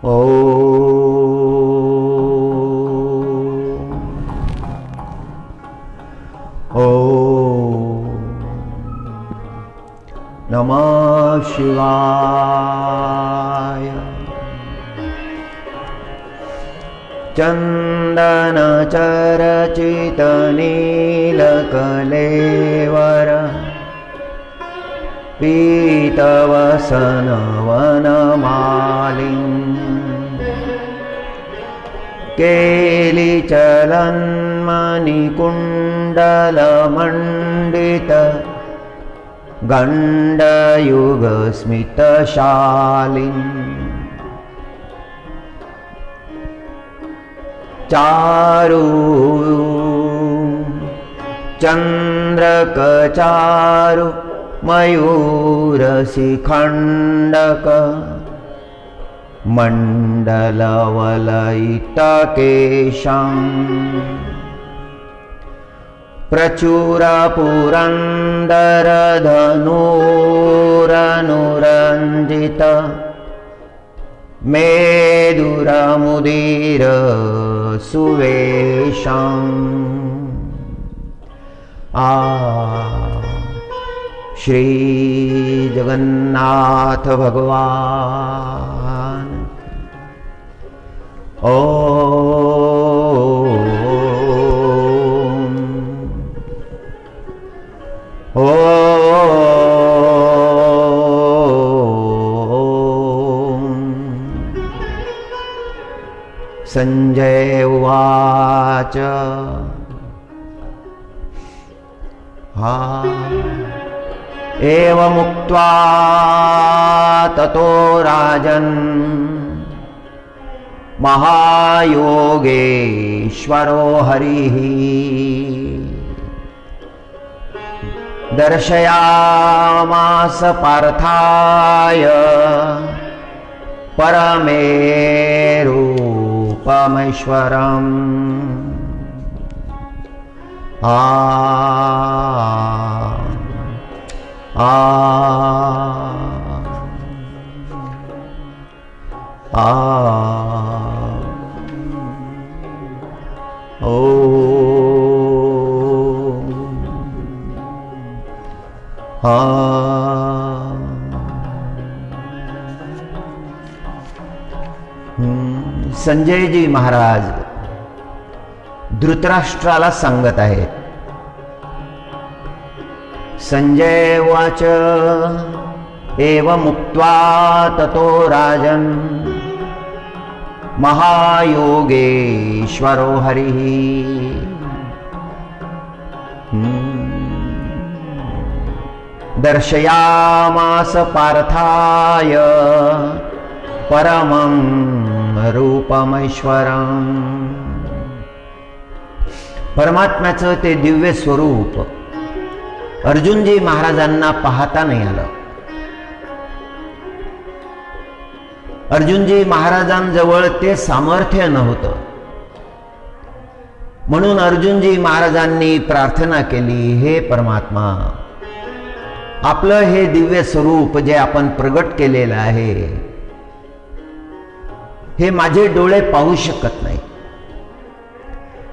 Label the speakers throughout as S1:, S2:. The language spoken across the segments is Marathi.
S1: ओ नमः शिवाय। चंदन चरचित नीलकलेवर पीतवसन वनमालिं केली चलन्मणिकुण्डलमण्डित गण्डयुगस्मितशालिन् चारु चन्द्रकचारु मयूरशिखण्डक मण्डलवलयितकेशं प्रचुरपुरन्दरधनुरनुरञ्जित मेदुरमुदीर सुवेशम् श्री जगन्नाथ भगवान। संजय उवाच एवमुक्त्वा ततो राजन् महायोगेश्वरो हरिः दर्शयामास पार्थाय परमेरूपमैश्वरम्। संजय जी महाराज धृतराष्ट्राला सांगत आहेत। संजय उवाच एवमुक्त्वा ततो राजन् महायोगेश्वरो हरिः दर्शयामास पार्थाय परमं रूपमैश्वरम्। परमात्म्याचं ते दिव्य स्वरूप अर्जुनजी महाराजांना पाहता नाही आलं। अर्जुनजी महाराजांजवळ ते सामर्थ्य नव्हतं, म्हणून अर्जुनजी महाराजांनी प्रार्थना केली, हे परमात्मा, आपलं हे दिव्य स्वरूप जे आपण प्रगट केलेलं आहे हे माझे डोळे पाहू शकत नाही,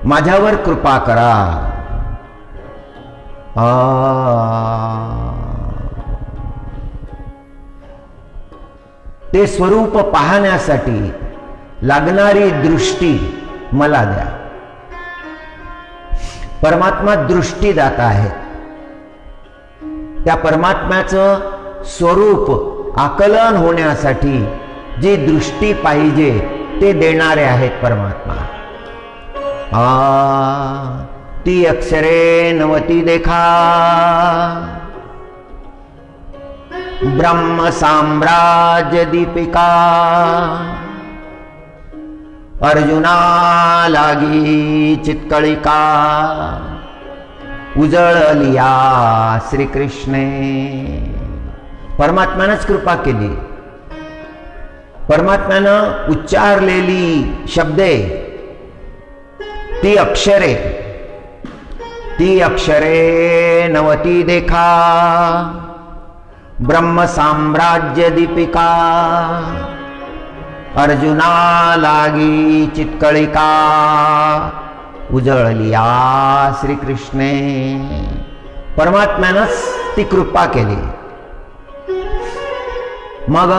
S1: माझ्यावर कृपा करा। ते स्वरूप पाहण्यासाठी लागणारी दृष्टी मला द्या। परमात्मा दृष्टीदाता आहे। त्या परमात्म्याचं स्वरूप आकलन होण्यासाठी जी दृष्टी पाहिजे ते देणारे आहेत परमात्मा। ती अक्षरे नवती देखा ब्रह्म साम्राज्य दीपिका अर्जुना लागी चित्कळिका उजळलिया श्रीकृष्णे। परमात्म्यानंच कृपा केली, परमात्म्यानं उच्चारलेली शब्दे ती अक्षरे नवती देखा ब्रह्म साम्राज्य दीपिका अर्जुना लागी चित्कळिका उजळलिया श्रीकृष्णे. परमात्म्यानंच ती कृपा केली. मग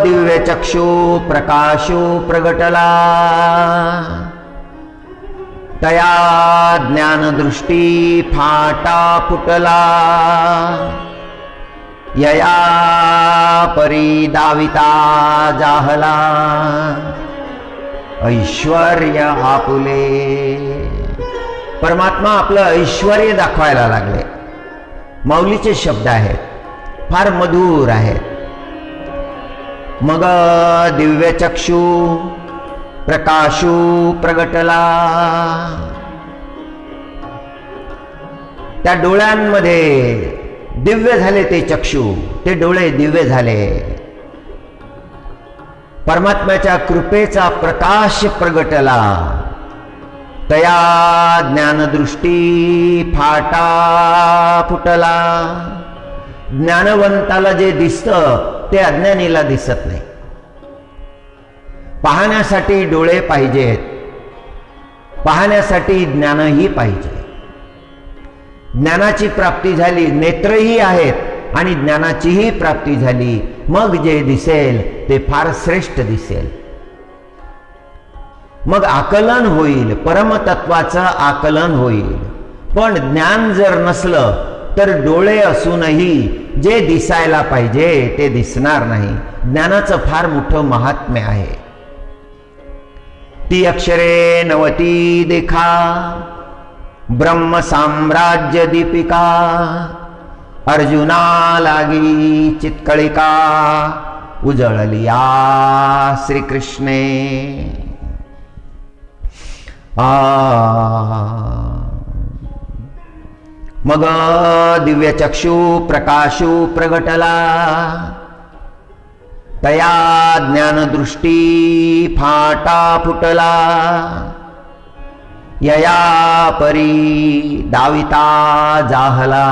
S1: दिव्य चक्षु प्रकाशु प्रगटला तया ज्ञानदृष्टी फाटा फुटला. यया परिदाविता जाहला ऐश्वर्य आपुले. परमात्मा आपलं ऐश्वर्य दाखवायला लागले. माऊलीचे शब्द आहेत, फार मधुर आहेत. मग दिव्य चक्षु प्रकाशु प्रगटला. त्या डोळ्यांमध्ये दिव्य झाले ते चक्षु, ते डोळे दिव्य झाले. परमात्म्याच्या कृपेचा प्रकाश प्रगटला. तया ज्ञानदृष्टी फाटा फुटला. ज्ञानवंताला जे दिसतं ते अज्ञानीला दिसत नाही. पाहण्यासाठी डोळे पाहिजेत, पाहण्यासाठी ज्ञानही पाहिजे. ज्ञानाची प्राप्ती झाली, नेत्रही आहेत आणि ज्ञानाचीही प्राप्ती झाली, मग जे दिसेल ते फार श्रेष्ठ दिसेल. मग आकलन होईल, परमतत्वाचं आकलन होईल. पण ज्ञान जर नसलं तर डोळे असूनही जे दिसायला पाहिजे ते दिसणार नाही. ज्ञानाचं फार मोठं महात्म्य आहे. ती अक्षरे नवती देखा ब्रह्म साम्राज्य दीपिका. अर्जुना लागी चित्कळिका उजळलिया श्रीकृष्णे. मग दिव्य चक्षु प्रकाशु प्रगटला. तया ज्ञानदृष्टी फाटा फुटला. यया परी दाविता जाहला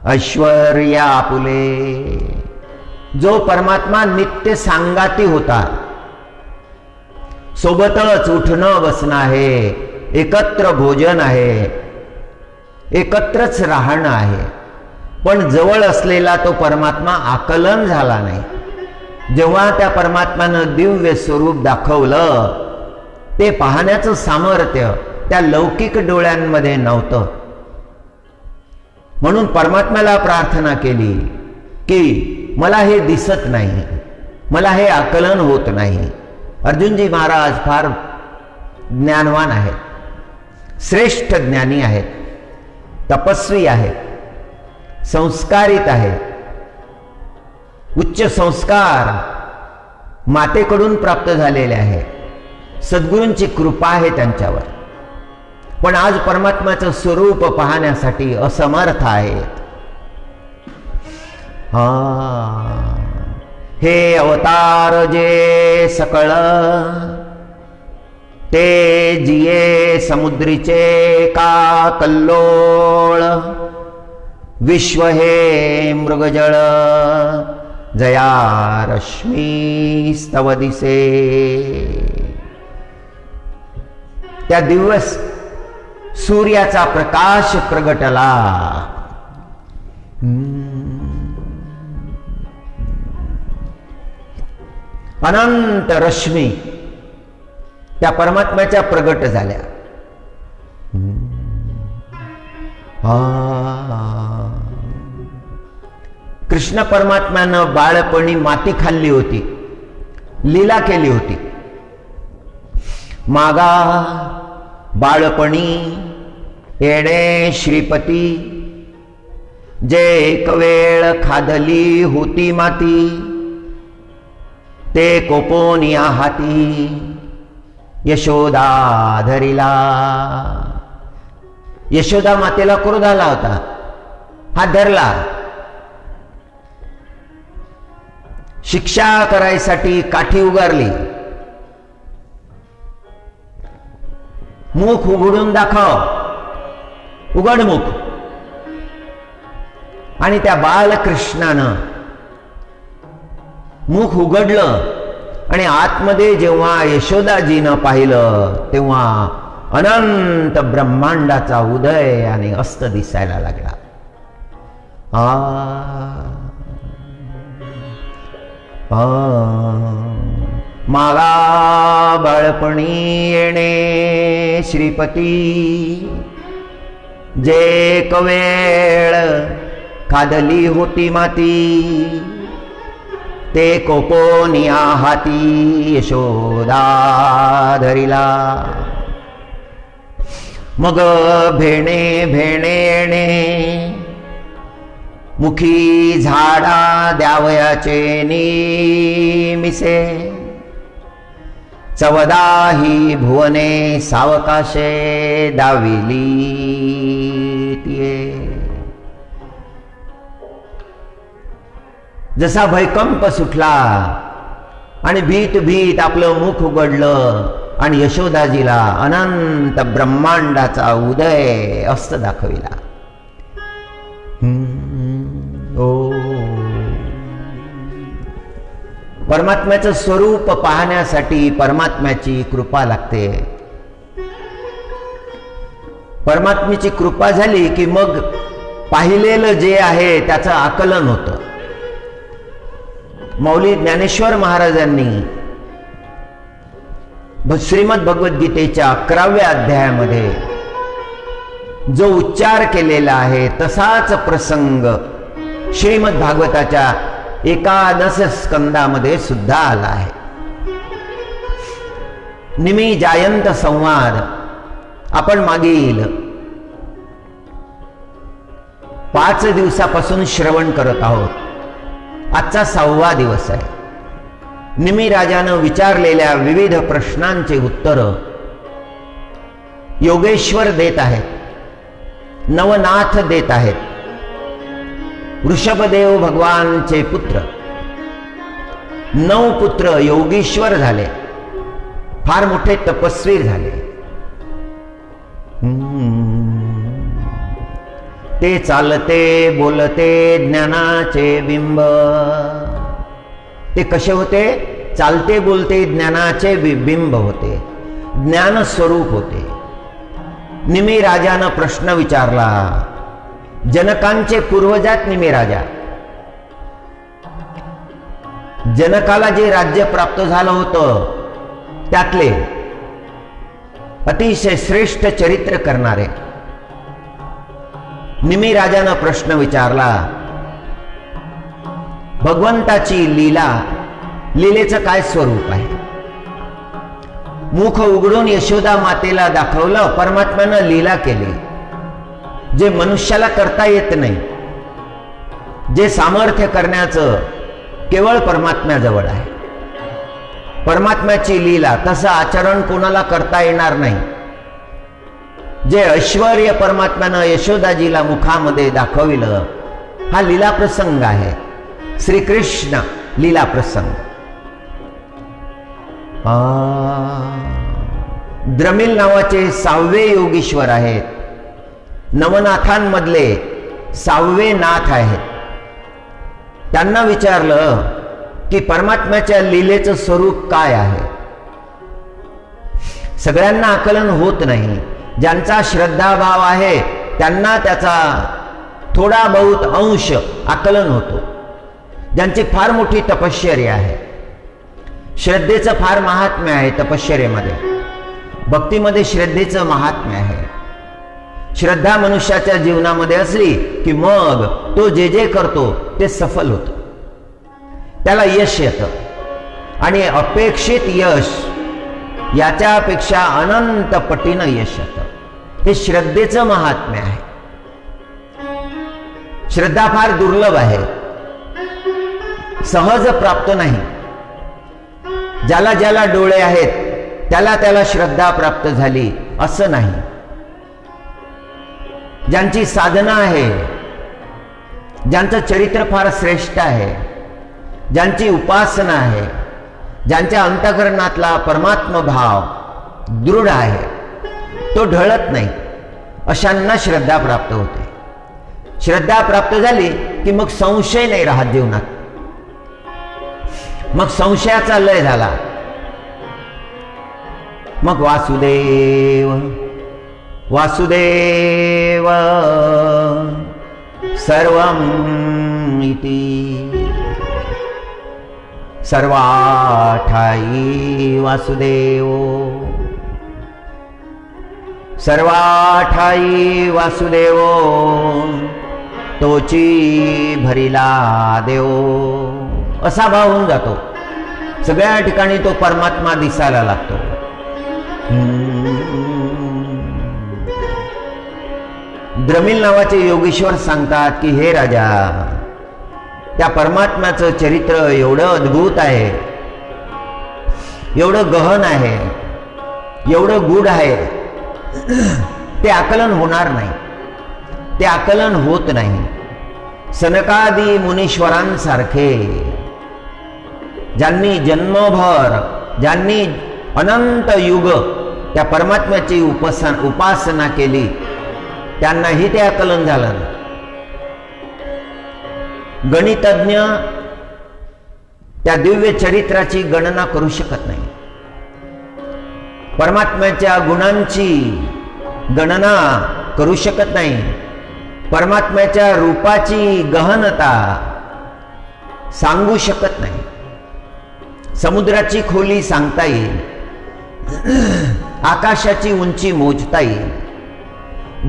S1: ऐश्वर्य आपुले. जो परमात्मा नित्य सांगाती होता, सोबतच उठणं बसणं आहे, एकत्र भोजन आहे, एकत्रच राहणं आहे, पण जवळ असलेला तो परमात्मा आकलन झाला नाही. जेव्हा त्या परमात्म्यानं दिव्य स्वरूप दाखवलं ते पाहण्याचं सामर्थ्य त्या लौकिक डोळ्यांमध्ये नव्हतं. म्हणून परमात्म्याला प्रार्थना केली की मला हे दिसत नाही, मला हे आकलन होत नाही. अर्जुनजी महाराज फार ज्ञानवान आहेत, श्रेष्ठ ज्ञानी आहेत, तपस्वी आहेत, संस्कारित आहेत. उच्च संस्कार मातेकडून प्राप्त झालेले आहेत. सद्गुरूंची कृपा आहे त्यांच्यावर. पण आज परमात्म्याचं स्वरूप पाहण्यासाठी असमर्थ आहेत. हे अवतार जे सकळ ते जिये समुद्रीचे का कल्लोळ. विश्व हे मृगजळ जया रश्मी स्तव दिसे. त्या दिवस सूर्याचा प्रकाश प्रगटला. अनंत रश्मी त्या परमात्म्याच्या प्रगट झाल्या. कृष्ण परमात्म्यानं बाळपणी माती खाल्ली होती, लीला केली होती. मागा बाळपणी येणे श्रीपती जे एक वेळ खादली होती माती. ते कोपोनिया हाती यशोदा धरिला. यशोदा मातेला क्रोध आला होता, हात धरला. शिक्षा करायसाठी काठी उगारली. मुख उघडून दाखव, उघड मुख. आणि त्या बालकृष्णानं मुख उघडलं आणि आतमध्ये जेव्हा यशोदाजीनं पाहिलं तेव्हा अनंत ब्रह्मांडाचा उदय आणि अस्त दिसायला लागला. माला बाळपणी येणे श्रीपती, जे कवेळ खादली होती माती, ते कोकोनिया हाती यशोदा धरिला. मग भेणे भेणेणे मुखी झाडा द्यावयाचे निमिसे, चवदाही भुवने सावकाशे दाविली तिये. जसा भयकंप सुटला आणि भीत भीत आपलं मुख उघडलं आणि यशोदाजीला अनंत ब्रह्मांडाचा उदय अस्त दाखविला. परमात्म्याचं स्वरूप पाहण्यासाठी परमात्म्याची कृपा लागते. परमात्म्याची कृपा झाली की मग पाहिलेलं जे आहे त्याचं आकलन होतं. मौली ज्ञानेश्वर महाराजांनी श्रीमद भगवद्गीतेच्या 11व्या अध्यायामध्ये जो उच्चार केलेला आहे तसाच प्रसंग श्रीमद भागवताच्या 11 स्कंदामध्ये सुद्धा आला आहे. निमी जायंत संवाद आपण मागील 5 दिवसापासून श्रवण करत आहोत. आजचा 6वा दिवस आहे. निमी राजानं विचारलेल्या विविध प्रश्नांचे उत्तर योगेश्वर देत आहेत, नवनाथ देत आहेत. ऋषभदेव भगवानचे पुत्र 9 पुत्र योगीश्वर झाले, फार मोठे तपस्वी झाले. ते चालते बोलते ज्ञानाचे बिंब. ते कसे होते? चालते बोलते ज्ञानाचे बिंब होते, ज्ञान स्वरूप होते. निमी राजानं प्रश्न विचारला. जनकांचे पूर्वजात निमी राजा. जनकाला जे राज्य प्राप्त झालं होतं त्यातले अतिशय श्रेष्ठ चरित्र करणारे निमी राजानं प्रश्न विचारला. भगवंताची लीला, लीलेचं काय स्वरूप आहे? मुख उघडून यशोदा मातेला दाखवलं. परमात्म्यानं लीला केली जे मनुष्याला करता येत नाही. जे सामर्थ्य करण्याचं केवळ परमात्म्याजवळ आहे. परमात्म्याची लीला, तसं आचरण कोणाला करता येणार नाही. जे ऐश्वर्य परमात्म्यानं यशोदाजीला मुखामध्ये दाखविलं हा लीला प्रसंग आहे. श्रीकृष्ण लीला प्रसंग. द्रमिल नावाचे 6वे योगीश्वर आहेत. नवनाथांमधले 6वे नाथ आहेत. त्यांना विचारलं की परमात्म्याच्या लीलेचं स्वरूप काय आहे? सगळ्यांना आकलन होत नाही. ज्यांचा श्रद्धाभाव आहे त्यांना त्याचा थोडा बहुत अंश आकलन होतो. ज्यांची फार मोठी तपश्चर्या आहे, श्रद्धेचं फार महात्म्य आहे. तपश्चर्येमध्ये, भक्तीमध्ये श्रद्धेचं महात्म्य आहे. श्रद्धा मनुष्याच्या जीवनामध्ये असली की मग तो जे जे करतो ते सफल होतं, त्याला यश येतं आणि अपेक्षित यश याच्यापेक्षा अनंत पटीनं यश येतं. हे श्रद्धेचं महात्म्य आहे. श्रद्धा फार दुर्लभ आहे, सहज प्राप्त नाही. ज्याला ज्याला डोळे आहेत त्याला त्याला श्रद्धा प्राप्त झाली असं नाही. ज्यांची साधना आहे, ज्यांचं चरित्र फार श्रेष्ठ आहे, ज्यांची उपासना आहे, ज्यांच्या अंतःकरणातला परमात्म भाव दृढ आहे, तो ढळत नाही, अशांना श्रद्धा प्राप्त होते. श्रद्धा प्राप्त झाली की मग संशय नाही राहत जीवनात. मग संशयाचा लय झाला. मग वासुदेव वासुदेव सर्वं इति सर्वाठाई वासुदेव सर्वाठाई वासुदेव तोची भरिला देव. असा भाव होऊन जातो. सगळ्या ठिकाणी तो परमात्मा दिसायला लागतो. द्रमिल नावाचे योगेश्वर सांगतात की हे राजा, त्या परमात्म्याचं चरित्र एवढं अद्भुत आहे, एवढं गहन आहे, एवढं गूढ आहे, ते आकलन होणार नाही, ते आकलन होत नाही. सनकादी मुनीश्वरांसारखे ज्यांनी जन्मभर, ज्यांनी अनंत युग त्या परमात्म्याची उपासना केली, त्यांनाही ते आकलन झालं नाही. गणितज्ञ त्या दिव्य चरित्राची गणना करू शकत नाही. परमात्म्याच्या गुणांची गणना करू शकत नाही. परमात्म्याच्या रूपाची गहनता सांगू शकत नाही. समुद्राची खोली सांगता येईल, आकाशाची उंची मोजता येईल,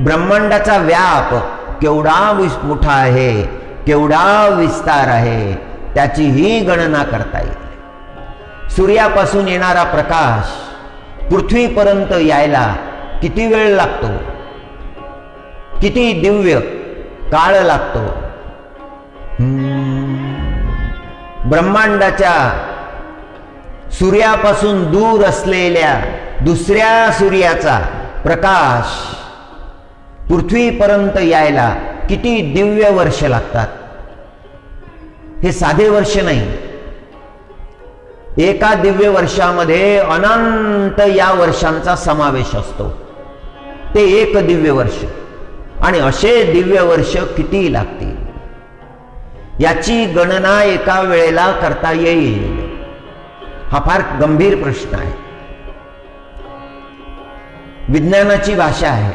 S1: ब्रह्मांडाचा व्याप केवढा मोठा आहे, केवढा विस्तार आहे, त्याची ही गणना करता येईल. सूर्यापासून येणारा प्रकाश पृथ्वीपर्यंत यायला किती वेळ लागतो, किती दिव्य काळ लागतो. ब्रह्मांडाच्या सूर्यापासून दूर असलेल्या दुसऱ्या सूर्याचा प्रकाश पृथ्वीपर्यंत यायला किती दिव्य वर्ष लागतात. हे साधे वर्ष नाही. एका दिव्य वर्षामध्ये अनंत या वर्षांचा समावेश असतो. ते एक दिव्य वर्ष. आणि असे दिव्य वर्ष किती लागतील याची गणना एका वेळेला करता येईल? हा फार गंभीर प्रश्न आहे. विज्ञानाची भाषा आहे.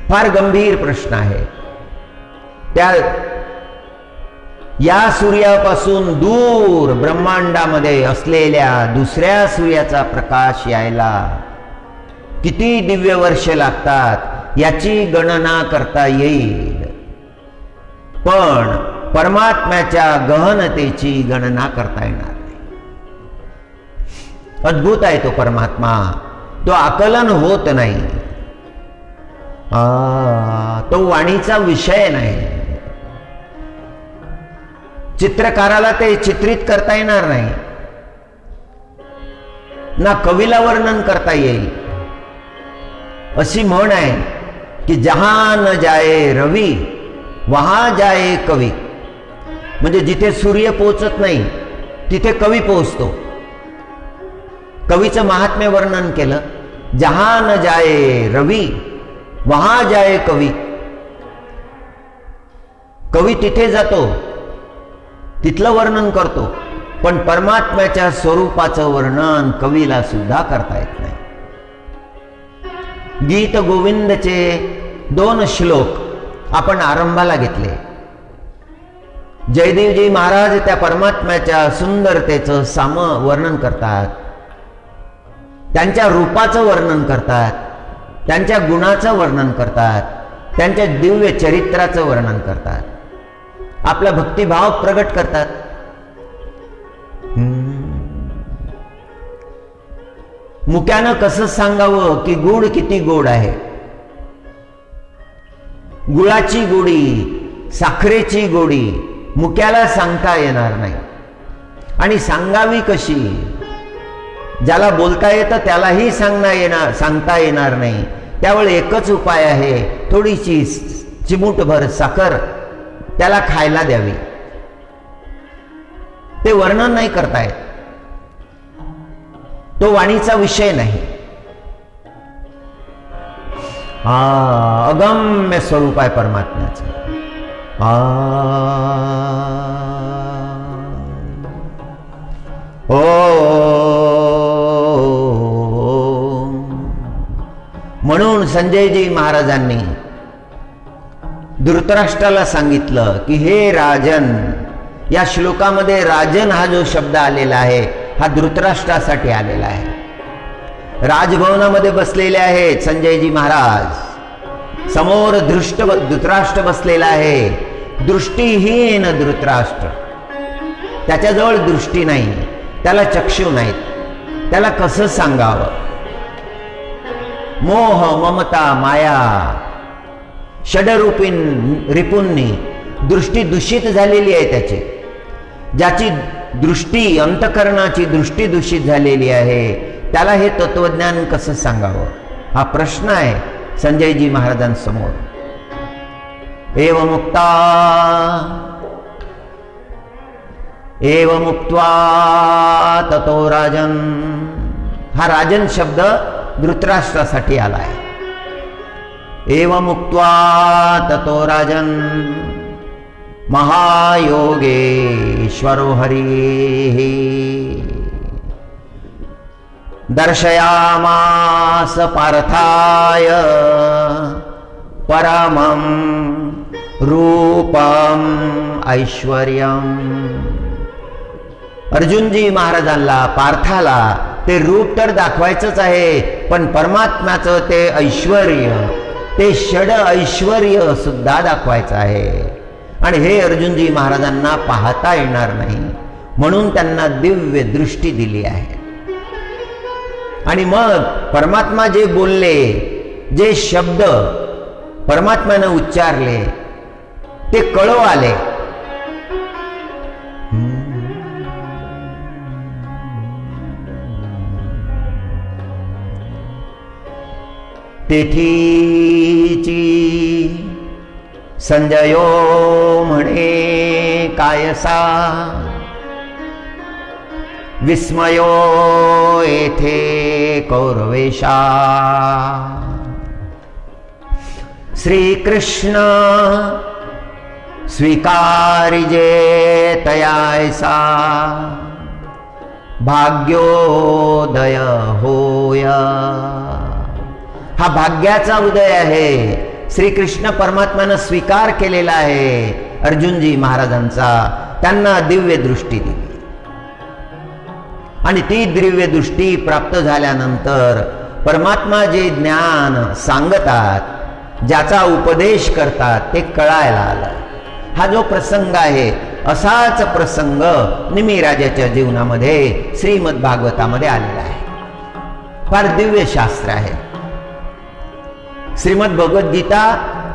S1: फार गंभीर प्रश्न आहे. त्या या सूर्यापासून दूर ब्रह्मांडामध्ये असलेल्या दुसऱ्या सूर्याचा प्रकाश यायला किती दिव्य वर्ष लागतात याची गणना करता येईल, पण परमात्म्याच्या गहनतेची गणना करता येणार नाही. अद्भुत आहे तो परमात्मा. तो आकलन होत नाही. तो वाणीचा विषय नाही. चित्रकाराला ते चित्रित करता येणार नाही, ना कवीला वर्णन करता येईल. अशी म्हण आहे की जहां न जाए रवी वहां जाए कवी. म्हणजे जिथे सूर्य पोहोचत नाही तिथे कवी पोहोचतो. कवीचं महात्म्य वर्णन केलं. जहां न जाए रवी वहां जाए कवी. कवी तिथे जातो, तिथलं वर्णन करतो, पण परमात्म्याच्या स्वरूपाचं वर्णन कवीला सुद्धा करता येत नाही. गीत गोविंदचे 2 श्लोक आपण आरंभाला घेतले. जयदेवजी महाराज त्या परमात्म्याच्या सुंदरतेचं वर्णन करतात, त्यांच्या रूपाचं वर्णन करतात, त्यांच्या गुणाचं वर्णन करतात, त्यांच्या दिव्य चरित्राचं वर्णन करतात, आपला भक्तिभाव प्रगट करतात. मुक्यानं कसं सांगावं की गुळ किती गोड आहे. गुळाची गोडी, साखरेची गोडी मुक्याला सांगता येणार नाही. आणि सांगावी कशी? ज्याला बोलता येतं त्यालाही सांगता येणार नाही. त्यावेळी एकच उपाय आहे, थोडीशी चिमूटभर साखर त्याला खायला द्यावी. ते वर्णन नाही करतायत. तो वाणीचा विषय नाही. अगम्य स्वरूप आहे परमात्म्याचं. ओ म्हणून संजयजी महाराजांनी धृतराष्ट्राला सांगितलं की हे राजन, या श्लोकामध्ये राजन हा जो शब्द आलेला आहे हा धृतराष्ट्रासाठी आलेला आहे. राजभवनामध्ये बसलेले आहेत संजयजी महाराज, समोर धृतराष्ट्र बसलेला आहे, दृष्टीहीन धृतराष्ट्र. त्याच्याजवळ दृष्टी नाही, त्याला चक्षु नाहीत, त्याला कसं सांगावं? मोह ममता माया रिपुंनी दृष्टी दूषित झालेली आहे त्याची. ज्याची दृष्टी, अंतकरणाची दृष्टी दूषित झालेली आहे, त्याला हे तत्वज्ञान कसं सांगावं? हा प्रश्न आहे संजयजी महाराजांसमोर. एव मुक्त्वा ततो राजन, हा राजन शब्द धृतराष्ट्रासाठी आला आहे. एव मुक्त्वा ततो राजन महायोगेश्वरो हरिः दर्शयामास पार्थाय परमं रूपम ऐश्वर्यम. अर्जुनजी महाराजांना, पार्थाला ते रूप तर दाखवायचंच आहे, पण परमात्म्याचं ते ऐश्वर्य, ते षड ऐश्वर्य सुद्धा दाखवायचं आहे. आणि हे अर्जुनजी महाराजांना पाहता येणार नाही, म्हणून त्यांना दिव्य दृष्टी दिली आहे. आणि मग परमात्मा जे बोलले, जे शब्द परमात्म्याने उच्चारले, ते कळो आले. तेथीची संजयो म्हणे कायसा, विस्मयो येथे कौरवेशा. श्रीकृष्ण स्वीकारिजे तयायसा, भाग्योदय होय. हा भाग्याचा उदय आहे. श्रीकृष्ण परमात्म्यानं स्वीकार केलेला आहे अर्जुनजी महाराजांचा. त्यांना दिव्य दृष्टी दिली, आणि ती दिव्य दृष्टी प्राप्त झाल्यानंतर परमात्मा जे ज्ञान सांगतात, ज्याचा उपदेश करतात, ते कळायला आलं. हा जो प्रसंग आहे, असाच प्रसंग निमिराजाच्या जीवनामध्ये श्रीमद भागवतामध्ये आलेला आहे. फार दिव्य शास्त्र आहे. श्रीमद भगवद्गीता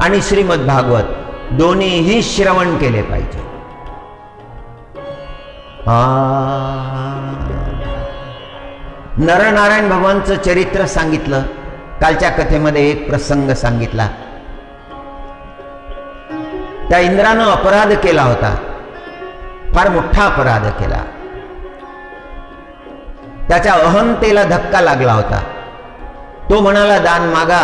S1: आणि श्रीमद भागवत दोन्हीही श्रवण केले पाहिजे. नरनारायण भगवानचं चरित्र सांगितलं. कालच्या कथेमध्ये एक प्रसंग सांगितला. त्या इंद्रानं अपराध केला होता, फार मोठा अपराध केला. त्याच्या अहंतेला धक्का लागला होता. तो म्हणाला दान मागा.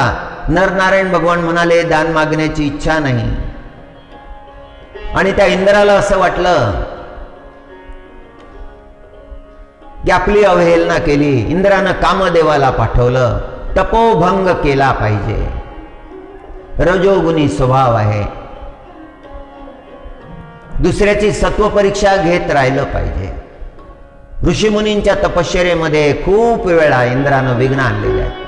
S1: नरनारायण भगवान म्हणाले दान मागण्याची इच्छा नाही. आणि त्या इंद्राला असं वाटलं की आपली अवहेलना केली. इंद्रानं कामदेवाला पाठवलं, तपोभंग केला पाहिजे. रजोगुणी स्वभाव आहे. दुसऱ्याची सत्वपरीक्षा घेत राहिलं पाहिजे. ऋषीमुनींच्या तपश्चर्येमध्ये खूप वेळा इंद्रानं विघ्न आणलेले आहे.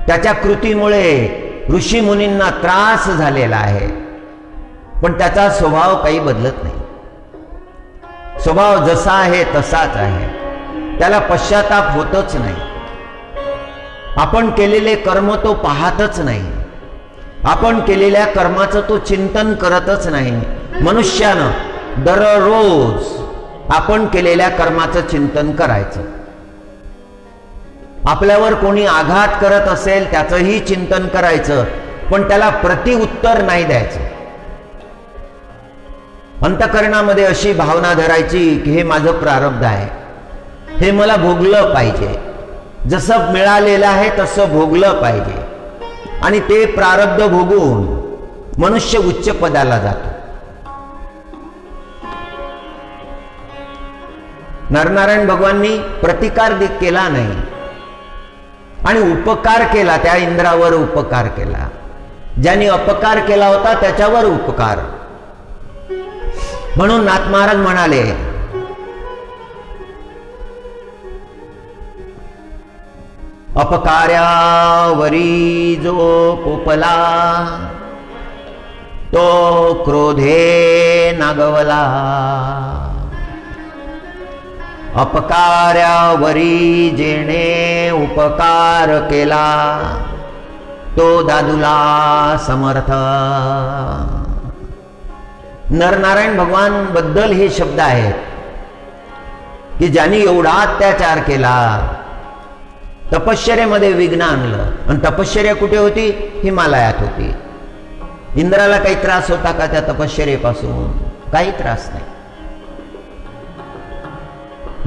S1: त्याच्या कृतीमुळे ऋषीमुनींना त्रास झालेला आहे, पण त्याचा स्वभाव काही बदलत नाही. स्वभाव जसा आहे तसाच आहे. त्याला पश्चाताप होतच नाही. आपण केलेले कर्म तो पाहतच नाही. आपण केलेल्या कर्माचं तो चिंतन करतच नाही. मनुष्यानं दररोज आपण केलेल्या कर्माचं चिंतन करायचं. आपल्यावर कोणी आघात करत असेल त्याचंही चिंतन करायचं, पण त्याला प्रतिउत्तर नाही द्यायचं. अंतःकरणामध्ये अशी भावना धरायची की हे माझं प्रारब्ध आहे, हे मला भोगलं पाहिजे. जसं मिळालेलं आहे तसं भोगलं पाहिजे. आणि ते प्रारब्ध भोगून मनुष्य उच्च पदाला जातो. नरनारायण भगवाननी प्रतिकार केला नाही आणि उपकार केला, त्या इंद्रावर उपकार केला. ज्यांनी अपकार केला होता त्याच्यावर उपकार. म्हणून नाथ महाराज म्हणाले, अपकार्यावरी जो कोपला तो क्रोधे नागवला. अपकार्यावरी जेणे उपकार केला तो दादूला समर्थ. नरनारायण भगवान बद्दल हे शब्द आहेत की ज्यांनी एवढा अत्याचार केला, तपश्चर्यामध्ये विघ्न आणलं. आणि तपश्चर्या कुठे होती? हिमालयात होती. इंद्राला काही त्रास होता का त्या तपश्चर्येपासून? काही त्रास नाही.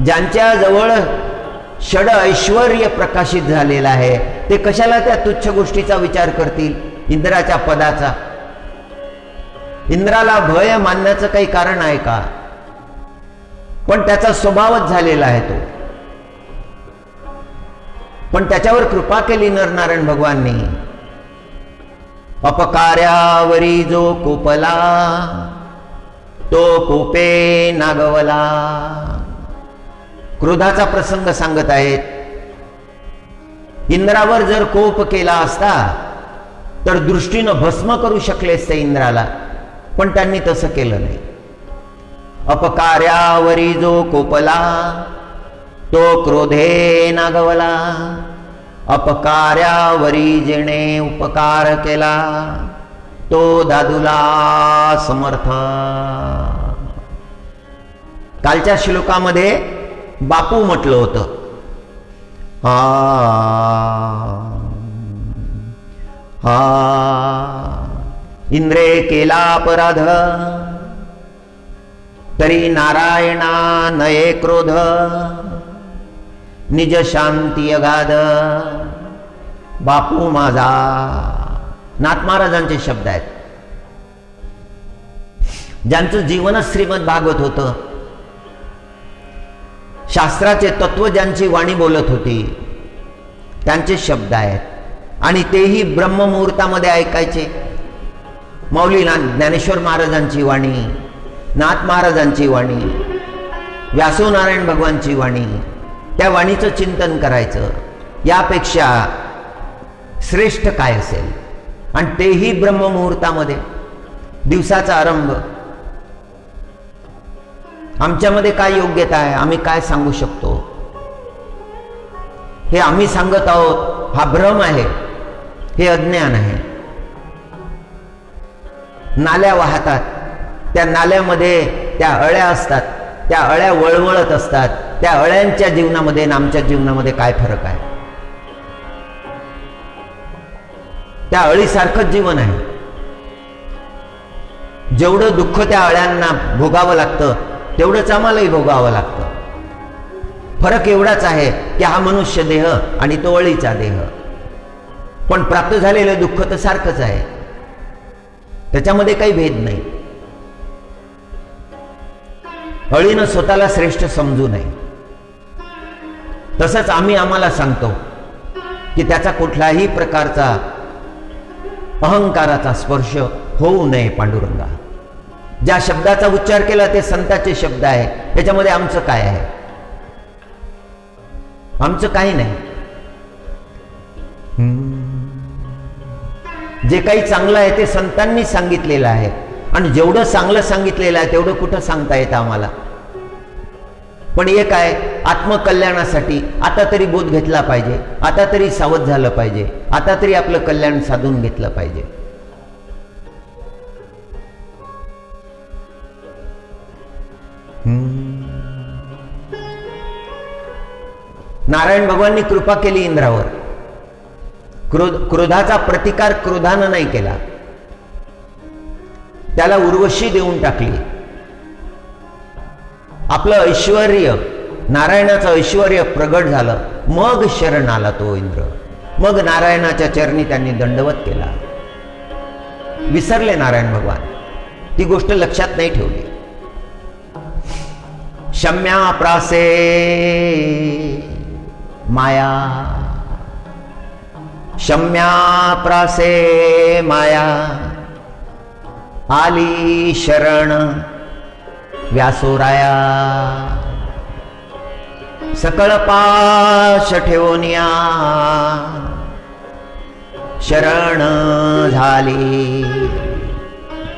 S1: ज्यांच्या जवळ षड ऐश्वर्य प्रकाशित झालेला आहे ते कशाला त्या तुच्छ गोष्टीचा विचार करतील? इंद्राच्या पदाचा. इंद्राला भय मानण्याचं काही कारण आहे का? पण त्याचा स्वभावच झालेला आहे तो. पण त्याच्यावर कृपा केली नरनारायण भगवाननी. अपकार्यावरी जो कोपला तो कोपे नागवला. क्रोधाचा प्रसंग सांगत आहेत. इंद्रावर जर कोप केला असता तर दृष्टीनं भस्म करू शकले असते इंद्राला, पण त्यांनी तसं केलं नाही. अपकार्यावरी जो कोपला तो क्रोधे नागवला. अपकार्यावरी जेणे उपकार केला तो दादूला समर्थ. कालच्या श्लोकामध्ये बापू म्हटलं होतं. इंद्रे केला अपराध तरी नारायणा नये क्रोध. निज शांती अगाध बापू माझा. नाथ महाराजांचे शब्द आहेत. ज्यांचं जीवनच श्रीमद भागवत होतं, शास्त्राचे तत्व ज्यांची वाणी बोलत होती, त्यांचे शब्द आहेत. आणि तेही ब्रह्ममुहूर्तामध्ये ऐकायचे. माऊली ज्ञानेश्वर महाराजांची वाणी, नाथ महाराजांची वाणी, व्यासोनारायण भगवानची वाणी, त्या वाणीचं चिंतन करायचं. यापेक्षा श्रेष्ठ काय असेल? आणि तेही ब्रह्ममुहूर्तामध्ये, दिवसाचा आरंभ. आमच्यामध्ये काय योग्यता आहे? आम्ही काय सांगू शकतो? हे आम्ही सांगत आहोत हा भ्रम आहे, हे अज्ञान आहे. नाल्या वाहतात, त्या नाल्यामध्ये त्या अळ्या असतात, त्या अळ्या वळवळत असतात. त्या अळ्यांच्या जीवनामध्ये आणि आमच्या जीवनामध्ये काय फरक आहे? त्या अळीसारखंच जीवन आहे. जेवढं दुःख त्या अळ्यांना भोगावं लागतं तेवढंच आम्हालाही भोगावं लागतं. फरक एवढाच आहे की हा मनुष्य देह आणि तो अळीचा देह. पण प्राप्त झालेलं दुःख तर सारखंच आहे, त्याच्यामध्ये काही भेद नाही. अळीनं स्वतःला श्रेष्ठ समजू नये. तसंच आम्ही आम्हाला सांगतो की त्याचा कुठल्याही प्रकारचा अहंकाराचा स्पर्श होऊ नये. पांडुरंगा, ज्या शब्दाचा उच्चार केला ते संताचे शब्द आहे, त्याच्यामध्ये आमचं काय आहे? आमचं काही नाही. जे काही चांगलं आहे ते संतांनी सांगितलेलं आहे. आणि जेवढं चांगलं सांगितलेलं आहे तेवढं कुठं सांगता येतं आम्हाला? पण एक आहे, आत्मकल्याणासाठी आता तरी बोध घेतला पाहिजे, आता तरी सावध झालं पाहिजे, आता तरी आपलं कल्याण साधून घेतलं पाहिजे. नारायण भगवाननी कृपा केली इंद्रावर. क्रोधाचा प्रतिकार क्रोधानं नाही केला, त्याला उर्वशी देऊन टाकली. आपलं ऐश्वर्य, नारायणाचं ऐश्वर्य प्रगट झालं. मग शरण आला तो इंद्र. मग नारायणाच्या चरणी त्यांनी दंडवत केला. विसरले नारायण भगवान, ती गोष्ट लक्षात नाही ठेवली. शम्या प्रासे माया, शम्या प्रासे माया, आली शरण व्यासोराया, सकळ पाश ठेवूनिया शरण झाली.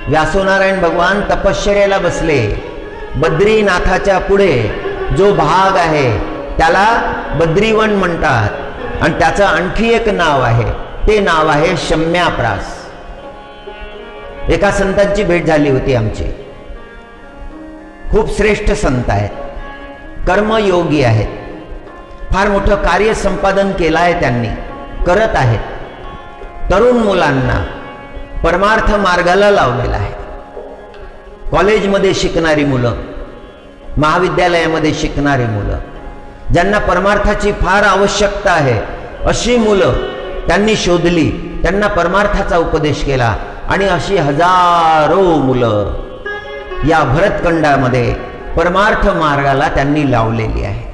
S1: व्यासोनारायण भगवान तपश्चर्याला बसले. बद्रीनाथाच्या पुढे जो भाग आहे त्याला बद्रीवन म्हणतात आणि त्याचं आणखी एक नाव आहे, ते नाव आहे शम्याप्रास. एका संतांची भेट झाली होती आमची. खूप श्रेष्ठ संत आहेत, कर्मयोगी आहेत, फार मोठं कार्य संपादन केलं आहे त्यांनी, करत आहेत. तरुण मुलांना परमार्थ मार्गाला लावलेला आहे. कॉलेजमध्ये शिकणारी मुलं, महाविद्यालयामध्ये शिकणारी मुलं, ज्यांना परमार्थाची फार आवश्यकता आहे अशी मुलं त्यांनी शोधली, त्यांना परमार्थाचा उपदेश केला आणि अशी हजारो मुलं या भरतखंडामध्ये परमार्थ मार्गाला त्यांनी लावलेली आहे.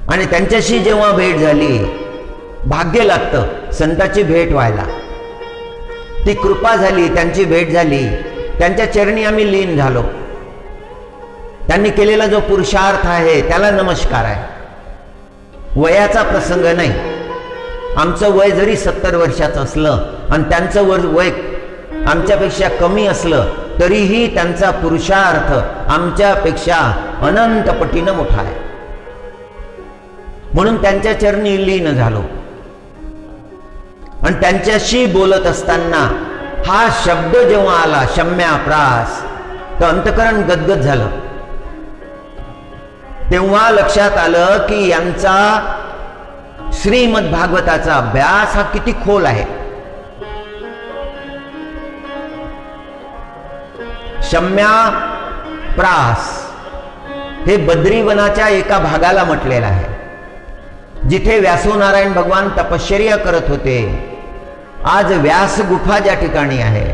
S1: आणि त्यांच्याशी जेव्हा भेट झाली, भाग्य लागतं संताची भेट व्हायला. ती कृपा झाली, त्यांची भेट झाली, त्यांच्या चरणी आम्ही लीन झालो. त्यांनी केलेला जो पुरुषार्थ आहे त्याला नमस्कार आहे. वयाचा प्रसंग नाही. आमचं वय जरी 70 वर्षाचं असलं आणि त्यांचं वय आमच्यापेक्षा कमी असलं तरीही त्यांचा पुरुषार्थ आमच्यापेक्षा अनंत पटीनं मोठा आहे. म्हणून त्यांच्या चरणी लीन झालो. आणि त्यांच्याशी बोलत असताना हा शब्द जेव्हा आला शम्याप्रास, तर अंतकरण गदगद झालं. तेव्हा लक्षात आलं की यांचा श्रीमद भागवताचा अभ्यास हा किती खोल आहे. शम्याप्रास हे बद्रीवनाच्या एका भागाला म्हटलेलं आहे, जिथे व्यासोनारायण भगवान तपश्चर्या करत होते. आज व्यास गुफा ज्या ठिकाणी आहे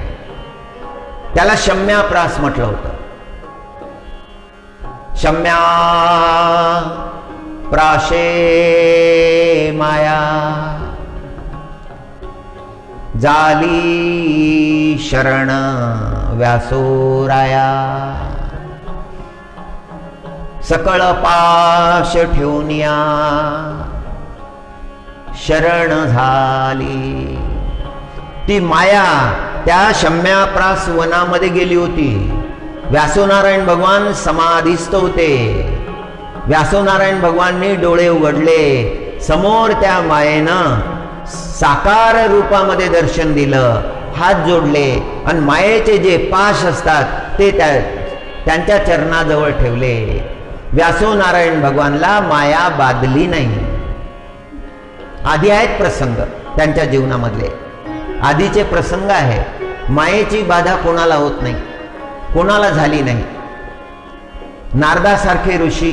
S1: त्याला शम्याप्रास म्हटलं होतं. शम्या प्राशे माया, जाली शरण व्यासोराया, सकळ पाश ठेवूनिया शरण झाली. ती माया त्या शम्याप्रास वनामध्ये गेली होती. व्यासोनारायण भगवान समाधीस्थ होते. व्यासोनारायण भगवाननी डोळे उघडले, समोर त्या मायेनं साकार रूपामध्ये दर्शन दिलं, हात जोडले आणि मायेचे जे पाश असतात ते त्यांच्या चरणाजवळ ठेवले. व्यासोनारायण भगवानला माया बाधली नाही. आधी आहेत प्रसंग त्यांच्या जीवनामधले, आधीचे प्रसंग आहे. मायेची बाधा कोणाला होत नाही, कोणाला झाली नाही. नारदासारखे ऋषी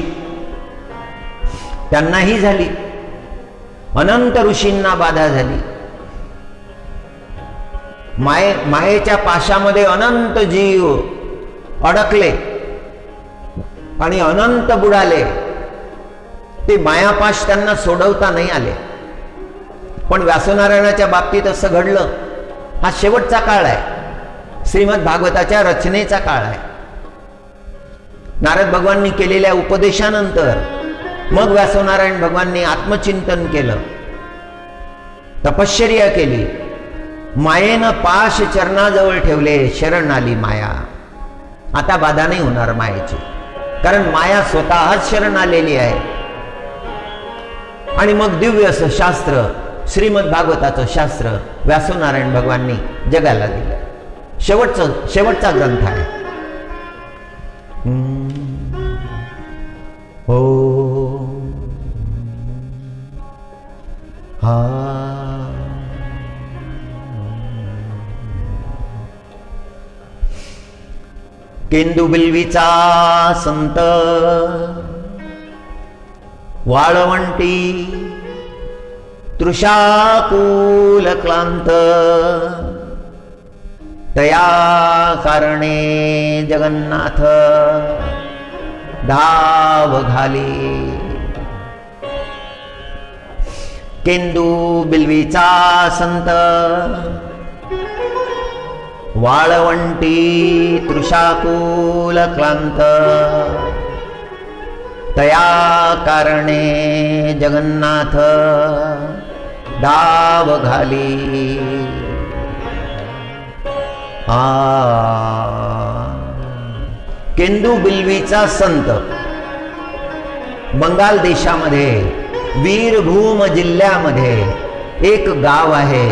S1: त्यांनाही झाली, अनंत ऋषींना बाधा झाली. मायेच्या पाशामध्ये अनंत जीव अडकले आणि अनंत बुडाले. ते मायापाश त्यांना सोडवता नाही आले. पण व्यासनारायणाच्या बाबतीत असं घडलं. हा शेवटचा काळ आहे, श्रीमद भागवताच्या रचनेचा काळ आहे. नारद भगवाननी केलेल्या उपदेशानंतर मग व्यासनारायण भगवाननी आत्मचिंतन केलं, तपश्चर्या केली, मायेनं पाश चरणाजवळ ठेवले, शरण आली माया. आता बाधा नाही होणार मायेची, कारण माया स्वतःच शरण आलेली आहे. आणि मग दिव्य असं शास्त्र, श्रीमद भागवताचं शास्त्र व्यासनारायण भगवाननी जगाला दिलं. शेवटचा ग्रंथ आहे. हो हा केंदू बिल्वीचा संत वाळवंटी तृषाकुल क्लांत तया कारणे जगन्नाथ धाव घाली। केंदू बिल्वीचा संत वाळवंटी तृषाकुल क्लांत। तया कारणे जगन्नाथ धाव घाली। केंदू बिल्वीचा संत बंगाल देशामध्ये वीरभूम जिल्ह्यामध्ये एक गाव आहे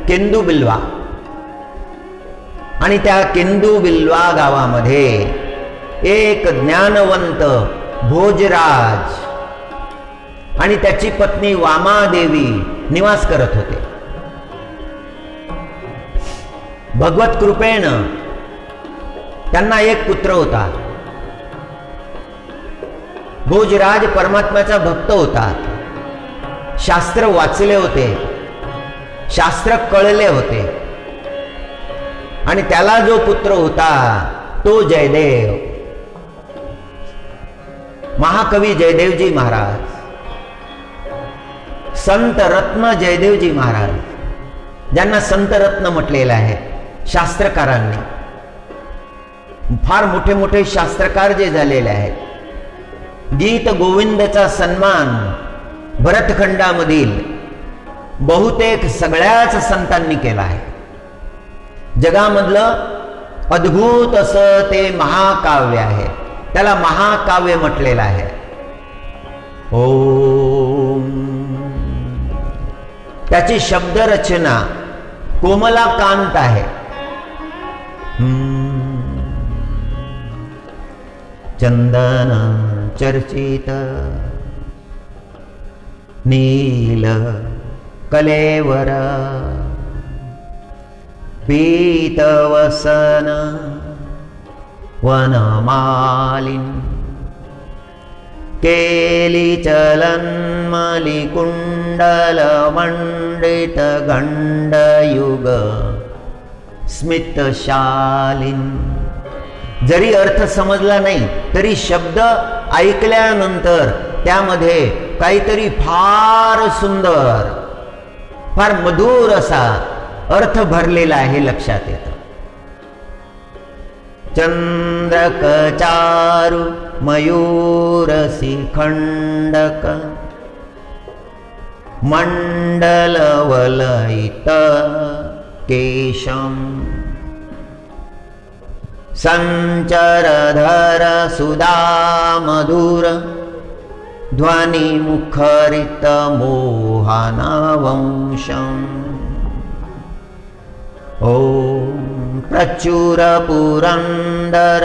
S1: केंदू बिल्वा। आणि त्या केंदू बिल्वा गावामध्ये एक ज्ञानवंत भोजराज आणि त्याची पत्नी वामादेवी निवास करत होते। भगवत कृपेनं त्यांना एक पुत्र होता। भोजराज परमात्म्याचा भक्त होता, शास्त्र वाचले होते, शास्त्र कळले होते। आणि त्याला जो पुत्र होता तो जयदेव, महाकवी जयदेवजी महाराज, संत रत्न जयदेवजी महाराज, ज्यांना संत रत्न म्हटलेलं आहे शास्त्रकारांनी। फार मोठे मोठे शास्त्रकार जे झालेले आहेत। गीत गोविंदचा सन्मान भरतखंडामधील बहुतेक सगळ्याच संतांनी केला आहे। जगामधलं अद्भुत असं ते महाकाव्य आहे, त्याला महाकाव्य म्हटलेलं आहे। ओम त्याची शब्दरचना कोमलाकांत आहे। चंदन चर्चित नील कलेवर पीतवसन वनमालिन केली चलन्मली कुंडल मंडित गंडयुग स्मितशालिन। जरी अर्थ समजला नाही तरी शब्द ऐकल्यानंतर त्यामध्ये काहीतरी फार सुंदर, फार मधुर असा अर्थ भरलेला आहे लक्षात येतं। चंद्रक चारु मयूरसी खंडक मंडल वलयित केशम संचरधर सुधा मधुर ध्वनि मुखरित मोहनवंशम। ओम प्रचुर पुरंदर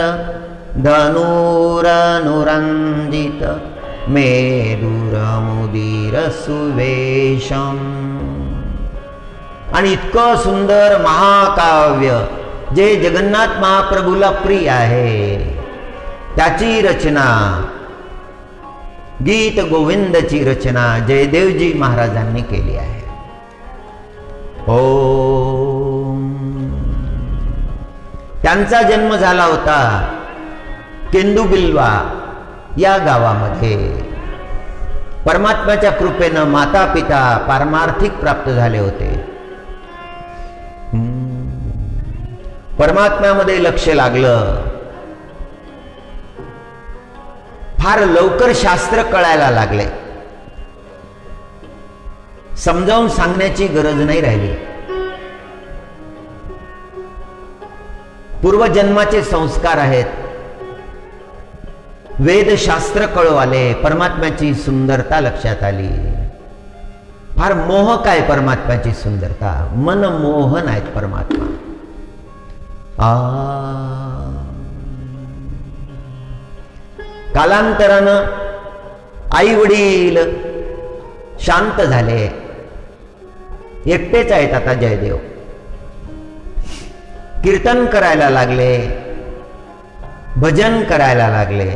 S1: धनुरनुरंजित मेरुर मुदीर सुवेशम। आणि इतकं सुंदर महाकाव्य जे जगन्नाथ महाप्रभूला प्रिय आहे, त्याची रचना, गीत गोविंदची रचना जयदेवजी महाराजांनी केली आहे। ओम त्यांचा जन्म झाला होता केंदू बिल्वा या गावामध्ये। परमात्म्याच्या कृपेनं माता पिता पारमार्थिक प्राप्त झाले होते। परमात्म्यामध्ये लक्ष लागलं, फार लवकर शास्त्र कळायला लागले, समजावून सांगण्याची गरज नाही राहिली। पूर्वजन्माचे संस्कार आहेत, वेदशास्त्र कळू आले, परमात्म्याची सुंदरता लक्षात आली। फार मोहक आहे परमात्म्याची सुंदरता, मनमोहन आहेत परमात्मा। कालांतरानं आई वडील शांत झाले, एकटेच आहेत आता जयदेव। कीर्तन करायला लागले, भजन करायला लागले।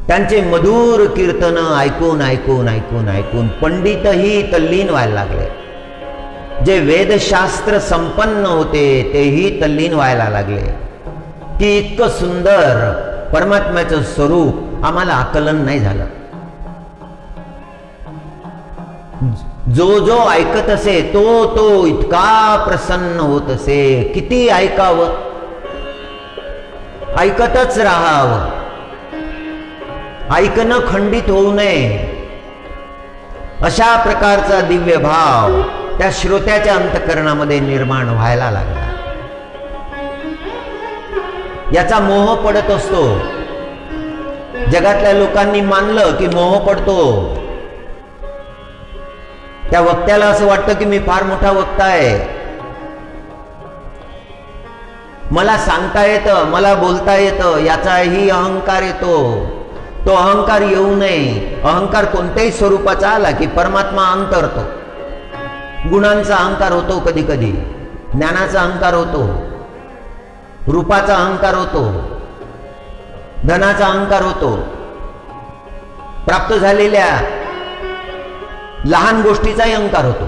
S1: त्यांचे मधुर कीर्तन ऐकून ऐकून ऐकून ऐकून पंडितही तल्लीन व्हायला लागले। जे वेदशास्त्र संपन्न होते तेही तल्लीन व्हायला लागले की इतकं सुंदर परमात्म्याचं स्वरूप आम्हाला आकलन नाही झालं. जो जो ऐकत असे तो तो इतका प्रसन्न होत असे. किती ऐकावं, ऐकतच राहावं, ऐकणं खंडित होऊ नये, अशा प्रकारचा दिव्य भाव त्या श्रोत्याच्या अंतःकरणामध्ये निर्माण व्हायला लागला. याचा मोह पडत असतो. जगातल्या लोकांनी मानलं की मोह पडतो. त्या वक्त्याला असं वाटतं की मी फार मोठा वक्ता आहे, मला सांगता येतं, मला बोलता येतं, याचाही अहंकार येतो. तो अहंकार येऊ नये. अहंकार कोणत्याही स्वरूपाचा आला की परमात्मा अंतरतो. गुणांचा अहंकार होतो, कधी कधी ज्ञानाचा अहंकार होतो, रूपाचा अहंकार होतो, धनाचा अहंकार होतो, प्राप्त झालेल्या लहान गोष्टीचाही अहंकार होतो.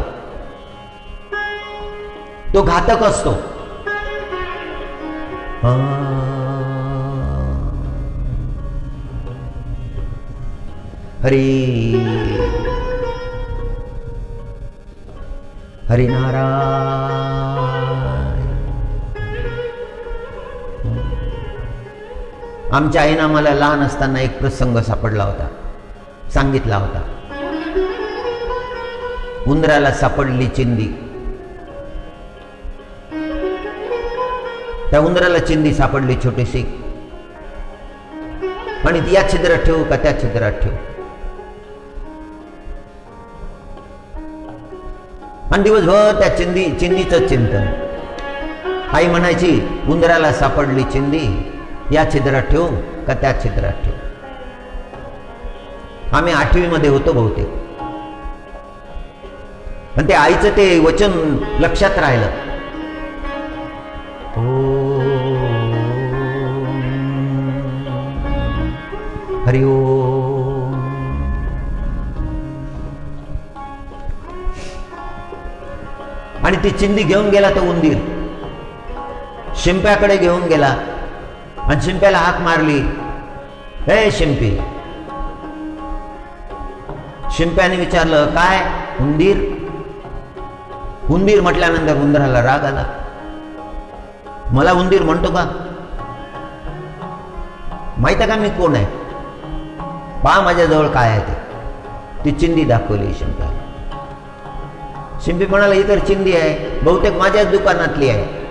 S1: तो घातक असतो. हरी हरिनारायण. आमच्या आईनं मला लहान असताना एक प्रसंग सापडला होता, सांगितला होता. उंदराला सापडली चिंदी. त्या उंदराला चिंदी सापडली छोटीशी, आणि ती या छिद्रात ठेवू का त्या छिद्रात ठेवू. आणि दिवसभर त्या चिंदीचं चिंतन. आई म्हणायची उंदराला सापडली चिंदी, या छिद्रात ठेवू का त्या छिद्रात ठेवू. आम्ही 8वी मध्ये होतो बहुतेक. आणि ते आईचं ते वचन लक्षात राहिलं. हरि ओम. आणि ती चिंदी घेऊन गेला तो उंदीर, शिंप्याकडे घेऊन गेला आणि शिंप्याला हाक मारली, हे शिंपी. शिंप्याने विचारलं काय उंदीर. उंदीर म्हटल्यानंतर उंदराला राग आला. मला उंदीर म्हणतो का, माहित आहे का मी कोण आहे, पहा माझ्याजवळ काय आहे ते. ती चिंदी दाखवली शिंप्याला. शिंपी म्हणाला ही तर चिंदी आहे, बहुतेक माझ्याच दुकानातली आहे.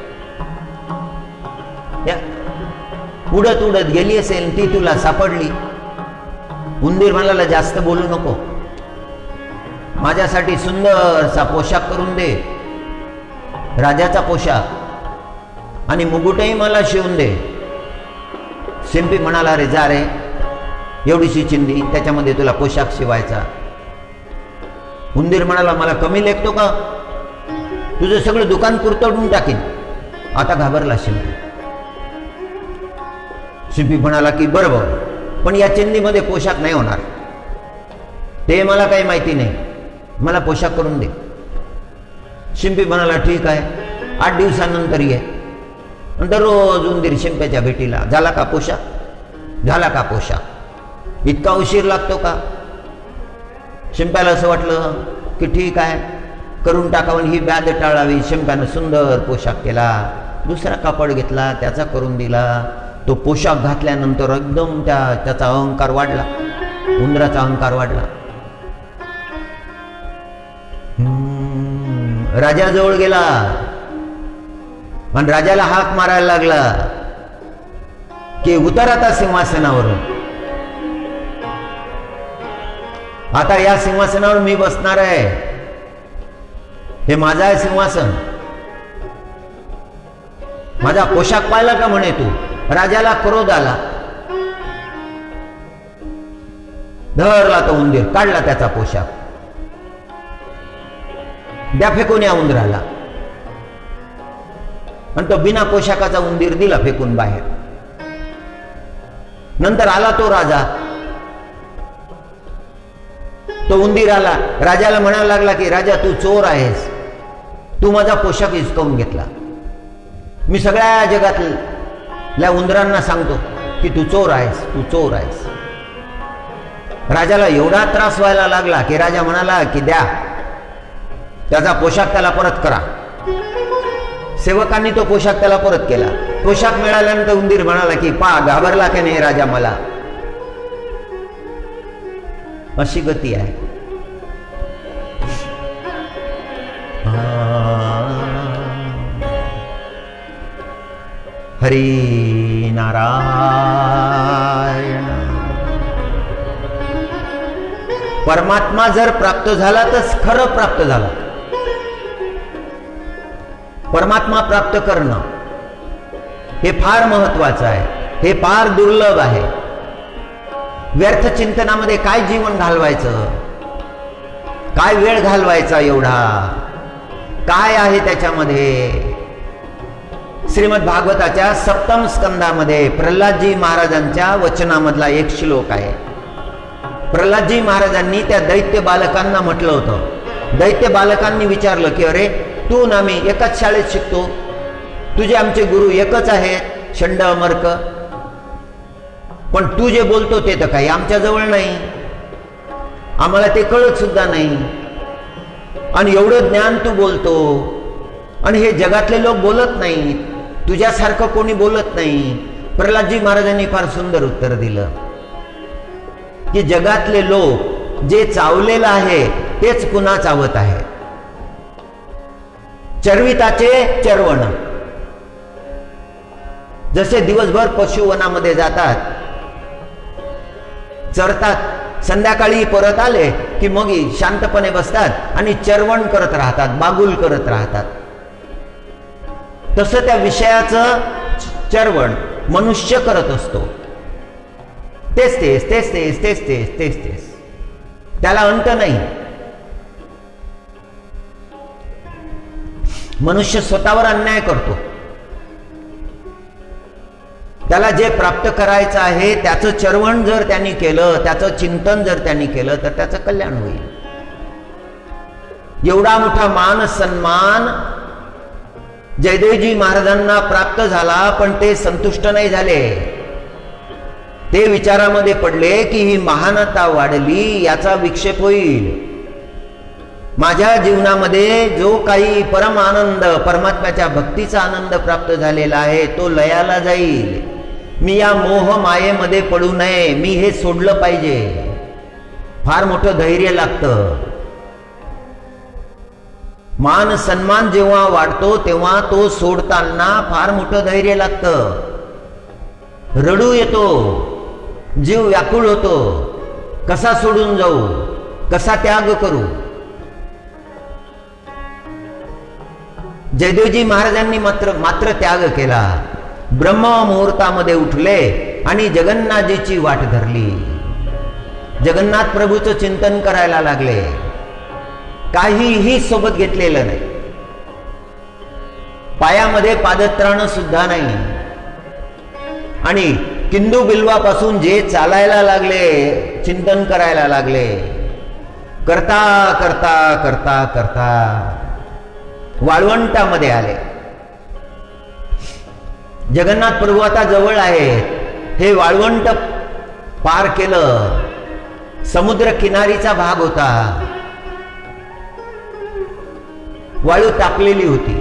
S1: उडत उडत गेली असेल, ती तुला सापडली. उंदीर म्हणाला जास्त बोलू नको, माझ्यासाठी सुंदरसा पोशाख करून दे, राजाचा पोशाख, आणि मुकुटही मला शिवून दे. शिंपी म्हणाला रे जा रे, एवढीशी चिंदी, त्याच्यामध्ये तुला पोशाख शिवायचा. उंदीर म्हणाला मला कमी लेखतो का, तुझं सगळं दुकान कुरतडून टाकीन. आता घाबरला शिंपी. शिंपी म्हणाला की बरोबर, पण या चिंदीमध्ये पोशाख नाही होणार, ते मला काही माहिती नाही, मला पोशाख करून दे. शिंपी म्हणाला ठीक आहे, 8 दिवसानंतर ये. दररोज उंदीर शिंप्याच्या भेटीला, झाला का पोशाख, झाला का पोशाख. इतका उशीर लागतो का. शिंप्याला असं वाटलं की ठीक आहे, करून टाकावं, ही व्याध टाळावी. शिंप्यानं सुंदर पोशाख केला, दुसरा कापड घेतला, त्याचा करून दिला. तो पोशाख घातल्यानंतर एकदम त्याचा अहंकार वाढला, उंदराचा अहंकार वाढला. राजाजवळ गेला आणि राजाला हाक मारायला लागला की उतर आता सिंहासनावरून, आता या सिंहासनावर मी बसणार आहे, हे माझा आहे सिंहासन. माझा पोशाख पाहिला का म्हणे तू. राजाला क्रोध आला, धरला तो उंदीर, काढला त्याचा पोशाख, द्या फेकून या उंदराला. आणि तो बिना पोशाखाचा उंदीर दिला फेकून बाहेर. नंतर आला तो राजा, तो उंदीर आला, राजाला म्हणायला लागला की राजा तू चोर आहेस, तू माझा पोशाख हिसकावून घेतला. मी सगळ्या जगातल्या उंदरांना सांगतो की तू चोर आहेस, तू चोर आहेस. राजाला एवढा त्रास व्हायला लागला की राजा म्हणाला की द्या त्याचा पोशाख त्याला परत करा. सेवकांनी तो पोशाख त्याला परत केला. पोशाख मिळाल्यानंतर उंदीर म्हणाला की पा घाबरला की नाही राजा मला. अशी गती आहे. हरी नारायण. परमात्मा जर प्राप्त झाला तर खरं प्राप्त झाला. परमात्मा प्राप्त करणं हे फार महत्वाचं आहे, हे फार दुर्लभ आहे. व्यर्थ चिंतनामध्ये काय जीवन घालवायचं, काय वेळ घालवायचा एवढा, काय आहे त्याच्यामध्ये. श्रीमद भागवताच्या सप्तम स्कंदामध्ये प्रल्हादजी महाराजांच्या वचनामधला एक श्लोक आहे. प्रल्हादजी महाराजांनी त्या दैत्य बालकांना म्हटलं होतं. दैत्य बालकांनी विचारलं की अरे तू ना मी एकाच शाळेत शिकतो, तुझे आमचे गुरु एकच आहेत शंड अमर्क, पण तू जे बोलतो ते तर काही आमच्या जवळ नाही, आम्हाला ते कळत सुद्धा नाही, आणि एवढं ज्ञान तू बोलतो आणि हे जगातले लोक बोलत नाहीत, तुझ्यासारखं कोणी बोलत नाही. प्रल्हादजी महाराजांनी फार सुंदर उत्तर दिलं की जगातले लोक जे चावलेलं आहे तेच पुन्हा चावत आहे. चरविताचे चरवण. जसे दिवसभर पशुवनामध्ये जातात, चरतात, संध्याकाळी परत आले की मग शांतपणे बसतात आणि चरवण करत राहतात, बागुल करत राहतात. तसं त्या विषयाचं चरवण मनुष्य करत असतो. तेच तेच तेच तेच तेच तेच तेच तेच, त्याला अंत नाही. मनुष्य स्वतःवर अन्याय करतो. त्याला जे प्राप्त करायचं आहे त्याचं चरवण जर त्यांनी केलं, त्याचं चिंतन जर त्यांनी केलं तर त्याचं कल्याण होईल. एवढा मोठा मान सन्मान जयदेवजी महाराजांना प्राप्त झाला, पण ते संतुष्ट नाही झाले. ते विचारामध्ये पडले की ही महानता वाढली, याचा विक्षेप होईल. माझ्या जीवनामध्ये जो काही परम आनंद, परमात्म्याच्या भक्तीचा आनंद प्राप्त झालेला आहे तो लयाला जाईल. मी या मोह मायेमध्ये पडू नये, मी हे सोडलं पाहिजे. फार मोठं धैर्य लागतं. मान सन्मान जेव्हा वाढतो तेव्हा तो सोडताना फार मोठं धैर्य लागतं. रडू येतो, जीव व्याकुळ होतो, कसा सोडून जाऊ, कसा त्याग करू. जयदेवजी महाराजांनी मात्र त्याग केला. ब्रह्म मुहूर्तामध्ये उठले आणि जगन्नाथजीची वाट धरली. जगन्नाथ प्रभूचं चिंतन करायला लागले. काहीही सोबत घेतलेलं नाही, पायामध्ये पादत्राण सुद्धा नाही, आणि किंदू बिल्वापासून जे चालायला लागले, चिंतन करायला लागले. करता करता करता करता वाळवंटामध्ये आले. जगन्नाथ प्रभू आता जवळ आहेत. हे वाळवंट पार केलं. समुद्र किनारीचा भाग होता. वाळू तापलेली होती.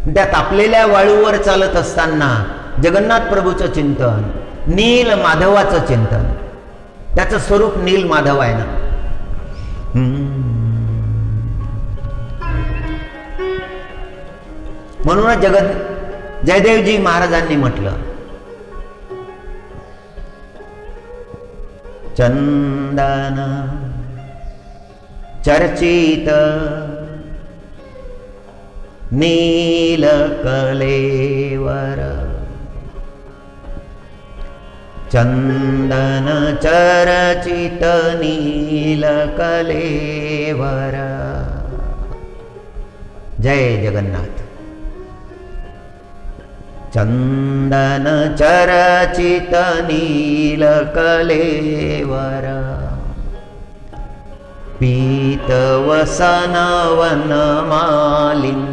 S1: त्या तापलेल्या वाळूवर चालत असताना जगन्नाथ प्रभूचं चिंतन, नील माधवाचं चिंतन. त्याचं स्वरूप नील माधव आहे ना. म्हणूनच जयदेवजी महाराजांनी म्हटलं, चंदन चर्चित नील कलेवर, चंदन चर्चित नील कलेवर. जय जगन्नाथ. चंदन चर्चित नील कलेवर, पीतवसन वनमालिन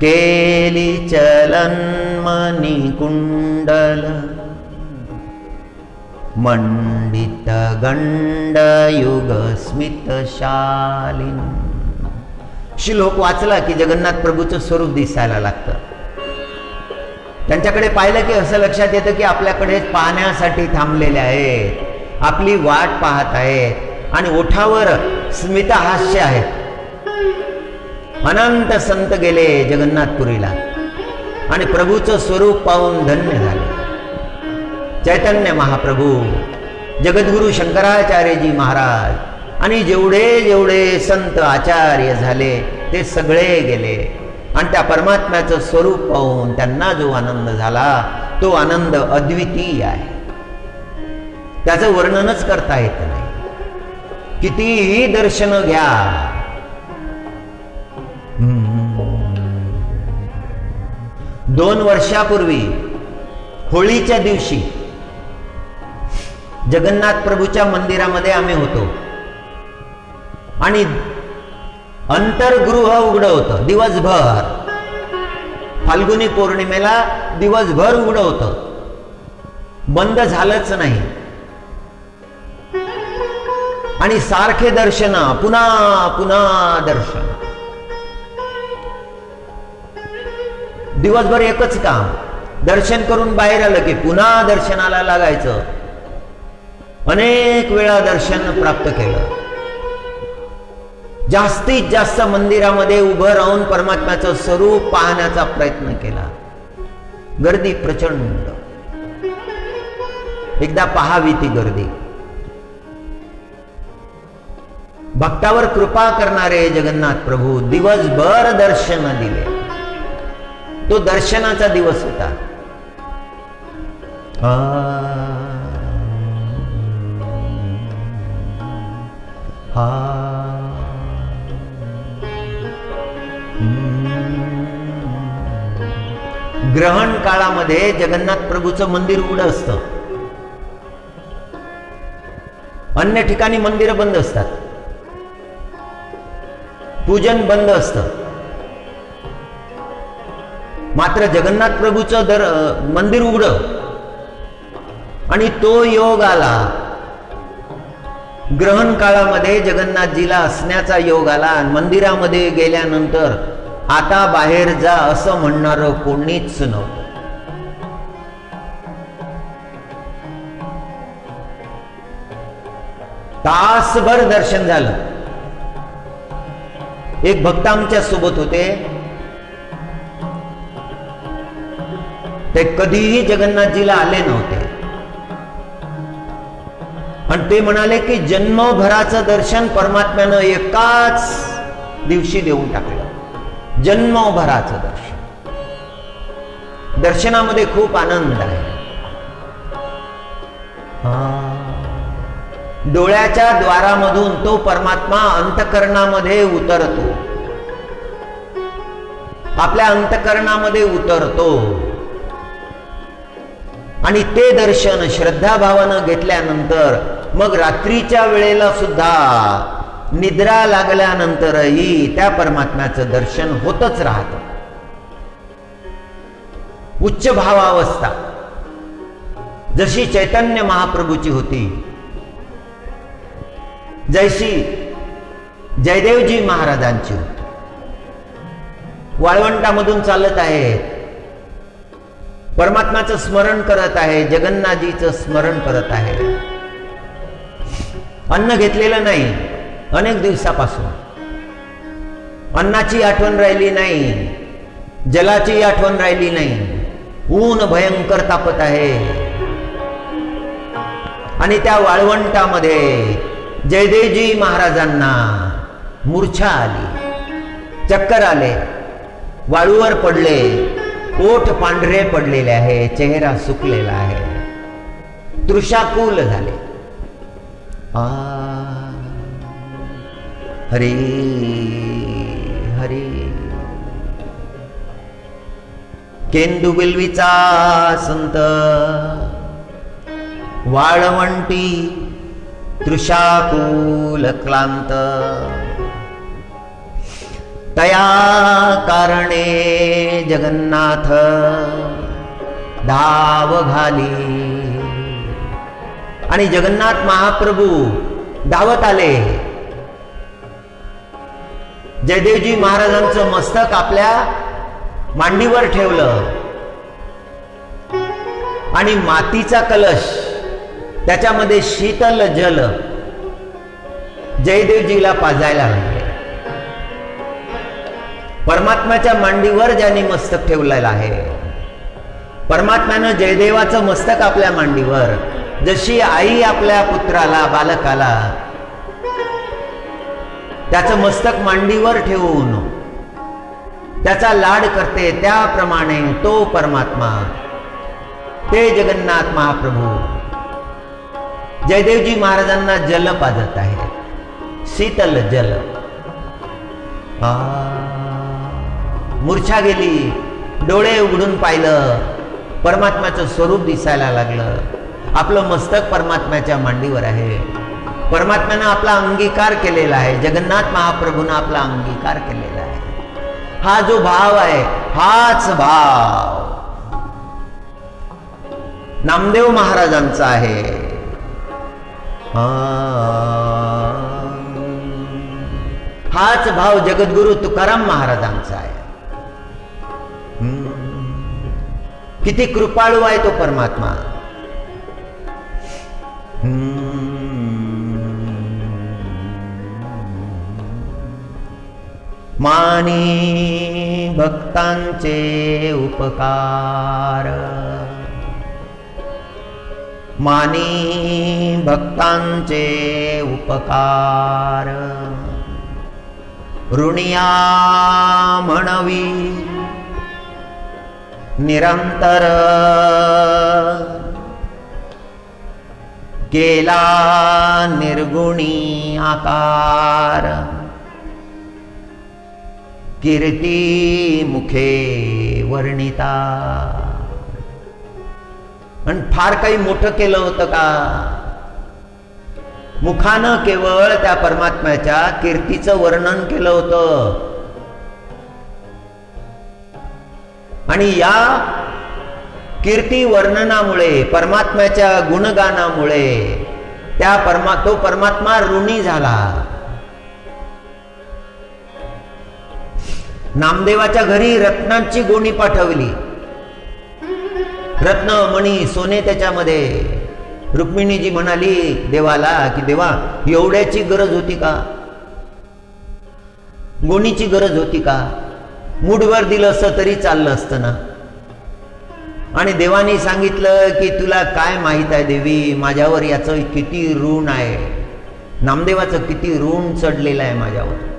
S1: केली चलन मणिकुंडल मंडित गंडयुग स्मितशालिन. श्लोक वाचला की जगन्नाथ प्रभूचं स्वरूप दिसायला लागतं. त्यांच्याकडे पाहिलं की असं लक्षात येतं की आपल्याकडे पाहण्यासाठी थांबलेले आहेत, आपली वाट पाहत आहेत आणि ओठावर स्मितहास्य आहेत. अनंत संत गेले जगन्नाथपुरीला आणि प्रभूचं स्वरूप पाहून धन्य झाले. चैतन्य महाप्रभू, जगद्गुरु शंकराचार्यजी महाराज आणि जेवढे जेवढे संत आचार्य झाले ते सगळे गेले आणि त्या परमात्म्याचं स्वरूप पाहून त्यांना जो आनंद झाला तो आनंद अद्वितीय आहे. त्याचं वर्णनच करता येत नाही. कितीही दर्शन घ्या, 2 वर्षापूर्वी होळीच्या दिवशी जगन्नाथ प्रभूच्या मंदिरामध्ये आम्ही होतो आणि अंतर्गृह उघडं होतं दिवसभर. फाल्गुनी पौर्णिमेला दिवसभर उघडं होतं, बंद झालंच नाही. आणि सारखे दर्शन, पुन्हा पुन्हा दर्शन, दिवसभर एकच काम. दर्शन करून बाहेर आलं की पुन्हा दर्शनाला लागायचं. अनेक वेळा दर्शन प्राप्त केलं. जास्तीत जास्त मंदिरामध्ये उभं राहून परमात्म्याचं स्वरूप पाहण्याचा प्रयत्न केला. गर्दी प्रचंड. एकदा पाहावी ती गर्दी. भक्तावर कृपा करणारे जगन्नाथ प्रभू दिवसभर दर्शन दिले. तो दर्शनाचा दिवस होता. ग्रहण काळामध्ये जगन्नाथ प्रभूचं मंदिर उघडं असतं. अन्य ठिकाणी मंदिर बंद असतात, पूजन बंद असतं. मात्र जगन्नाथ प्रभूचं मंदिर उघडं आणि तो योग आला. ग्रहण काळामध्ये जगन्नाथजीला असण्याचा योग आला आणि मंदिरामध्ये गेल्यानंतर आता बाहेर जा असं म्हणणारं कोणीच नव्हतं. तासभर दर्शन झालं. एक भक्त आमच्या सोबत होते, ते कधीही जगन्नाथजीला आले नव्हते आणि ते म्हणाले की जन्मभराचं दर्शन परमात्म्यानं एकाच दिवशी देऊन टाकलं. जन्मभराचं दर्शन. दर्शनामध्ये खूप आनंद आहे. डोळ्याच्या द्वारामधून तो परमात्मा अंतकरणामध्ये उतरतो, आपल्या अंतकरणामध्ये उतरतो आणि ते दर्शन श्रद्धाभावानं घेतल्यानंतर मग रात्रीच्या वेळेला सुद्धा निद्रा लागल्यानंतरही त्या परमात्म्याचं दर्शन होतच राहतं. उच्च भावावस्था जशी चैतन्य महाप्रभूची होती, जैसी जयदेवजी महाराजांची होती. वाळवंटामधून चालत आहेत, परमात्म्याचं स्मरण करत आहे, जगन्नाथजीचं स्मरण करत आहे. अन्न घेतलेलं नाही अनेक दिवसापासून. अन्नाची आठवण राहिली नाही, जलाची आठवण राहिली नाही. ऊन भयंकर तापत आहे आणि त्या वाळवंटामध्ये जयदेवजी महाराजांना मूर्छा आली, चक्कर आले, वाळूवर पडले, ओठ पांढरे पडलेले आहे, चेहरा सुकलेला आहे, तृषाकुल झाले. हरे हरे. केंदू बिल्वीचा संत वाळवंटी तृषाकुल क्लांत तया कारणे जगन्नाथ धाव घाली. आणि जगन्नाथ महाप्रभू धावत आले. जयदेवजी महाराजांचं मस्तक आपल्या मांडीवर ठेवलं आणि मातीचा कलश त्याच्यामध्ये शीतल जल जयदेवजीला पाजायला लागले. परमात्म्याच्या मांडीवर ज्यांनी मस्तक ठेवलेलं आहे, परमात्म्यानं जयदेवाचं मस्तक आपल्या मांडीवर, जशी आई आपल्या पुत्राला बालकाला त्याचं मस्तक मांडीवर ठेवून त्याचा लाड करते, त्याप्रमाणे तो परमात्मा, ते जगन्नाथ महाप्रभू जयदेवजी महाराजांना जल पाजत आहे, शीतल जल. मूर्छा गेली, डोळे उघडून पाहिलं, परमात्म्याचं स्वरूप दिसायला लागलं. आपलं मस्तक परमात्म्याच्या मांडीवर आहे. परमात्म्यानं आपला अंगीकार केलेला आहे. जगन्नाथ महाप्रभूनं आपला अंगीकार केलेला आहे. हा जो भाव आहे, हाच भाव नामदेव महाराजांचा आहे. हाच भाव जगद्गुरु तुकाराम महाराजांचा आहे. किती कृपाळू आहे तो परमात्मा. मानी भक्तांचे उपकार, मानी भक्तांचे उपकार, ऋणिया म्हणवी निरंतर, केला निर्गुणी आकार, कीर्ती मुखे वर्णिता. आणि फार काही मोठं केलं होतं का? मुखानं केवळ त्या परमात्म्याच्या कीर्तीचं वर्णन केलं होतं. आणि या कीर्ती वर्णनामुळे, परमात्म्याच्या गुणगानामुळे तो परमात्मा ऋणी झाला. नामदेवाच्या घरी रत्नांची गोणी पाठवली, रत्न मणी सोने त्याच्यामध्ये. रुक्मिणीजी म्हणाली देवाला की देवा, एवढ्याची गरज होती का? गोणीची गरज होती का? मूठभर दिलं असतं तरी चाललं असतं ना. आणि देवानी सांगितलं की तुला काय माहित आहे देवी, माझ्यावर याचं किती ऋण आहे, नामदेवाचं किती ऋण चढलेलं आहे माझ्यावर.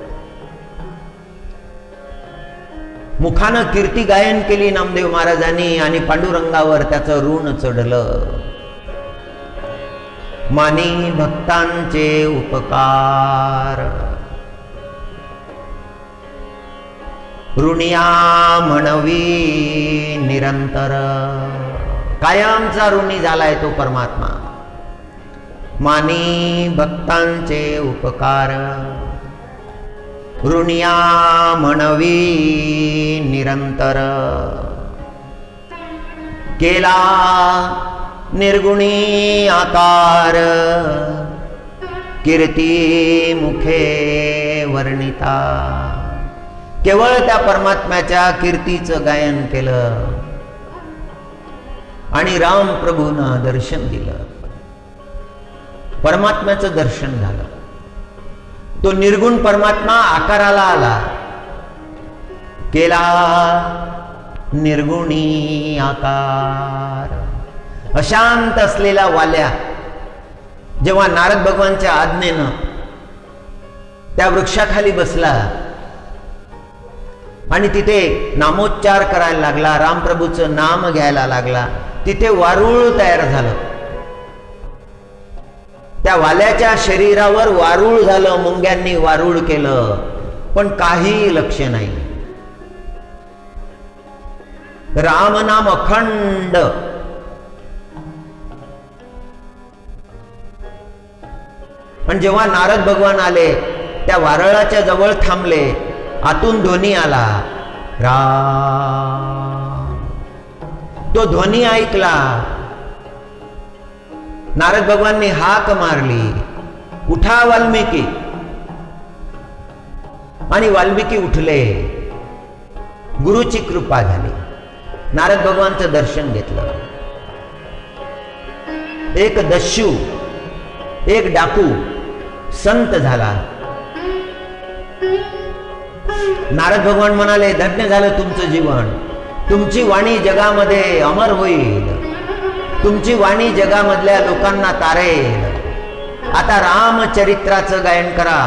S1: मुखानं कीर्ती गायन केली नामदेव महाराजांनी आणि पांडुरंगावर त्याचं ऋण चढलं. मानी भक्तांचे उपकार, ऋणिया म्हणवी निरंतर. कायमचा ऋणी झालाय तो परमात्मा. मानी भक्तांचे उपकार, ऋणिया म्हणवी निरंतर, केला निर्गुणी आकार, कीर्ती मुखे वर्णिता. केवळ त्या परमात्म्याच्या कीर्तीचं गायन केलं आणि राम प्रभूनं दर्शन दिलं, परमात्म्याचं दर्शन झालं. तो निर्गुण परमात्मा आकाराला आला. केला निर्गुणी आकार. अशांत असलेला वाल्या जेव्हा नारद भगवानच्या आज्ञेनं त्या वृक्षाखाली बसला आणि तिथे नामोच्चार करायला लागला, रामप्रभूचं नाम घ्यायला लागला, तिथे वारुळ तयार झालं. त्या वाल्याच्या शरीरावर वारुळ झालं, मुंग्यांनी वारुळ केलं, पण काही लक्ष नाही. रामनाम अखंड. पण जेव्हा नारद भगवान आले, त्या वारळाच्या जवळ थांबले, आतून ध्वनी आला, राम. तो ध्वनी ऐकला. नारद भगवाननी हाक मारली, उठा वाल्मिकी. आणि वाल्मिकी उठले. गुरुची कृपा झाली. नारद भगवानचं दर्शन घेतलं. एक दस्यू, एक डाकू संत झाला. नारद भगवान म्हणाले, धन्य झालं तुमचं जीवन. तुमची वाणी जगामध्ये अमर होईल. तुमची वाणी जगामधल्या लोकांना तारेल. आता रामचरित्राचं गायन करा.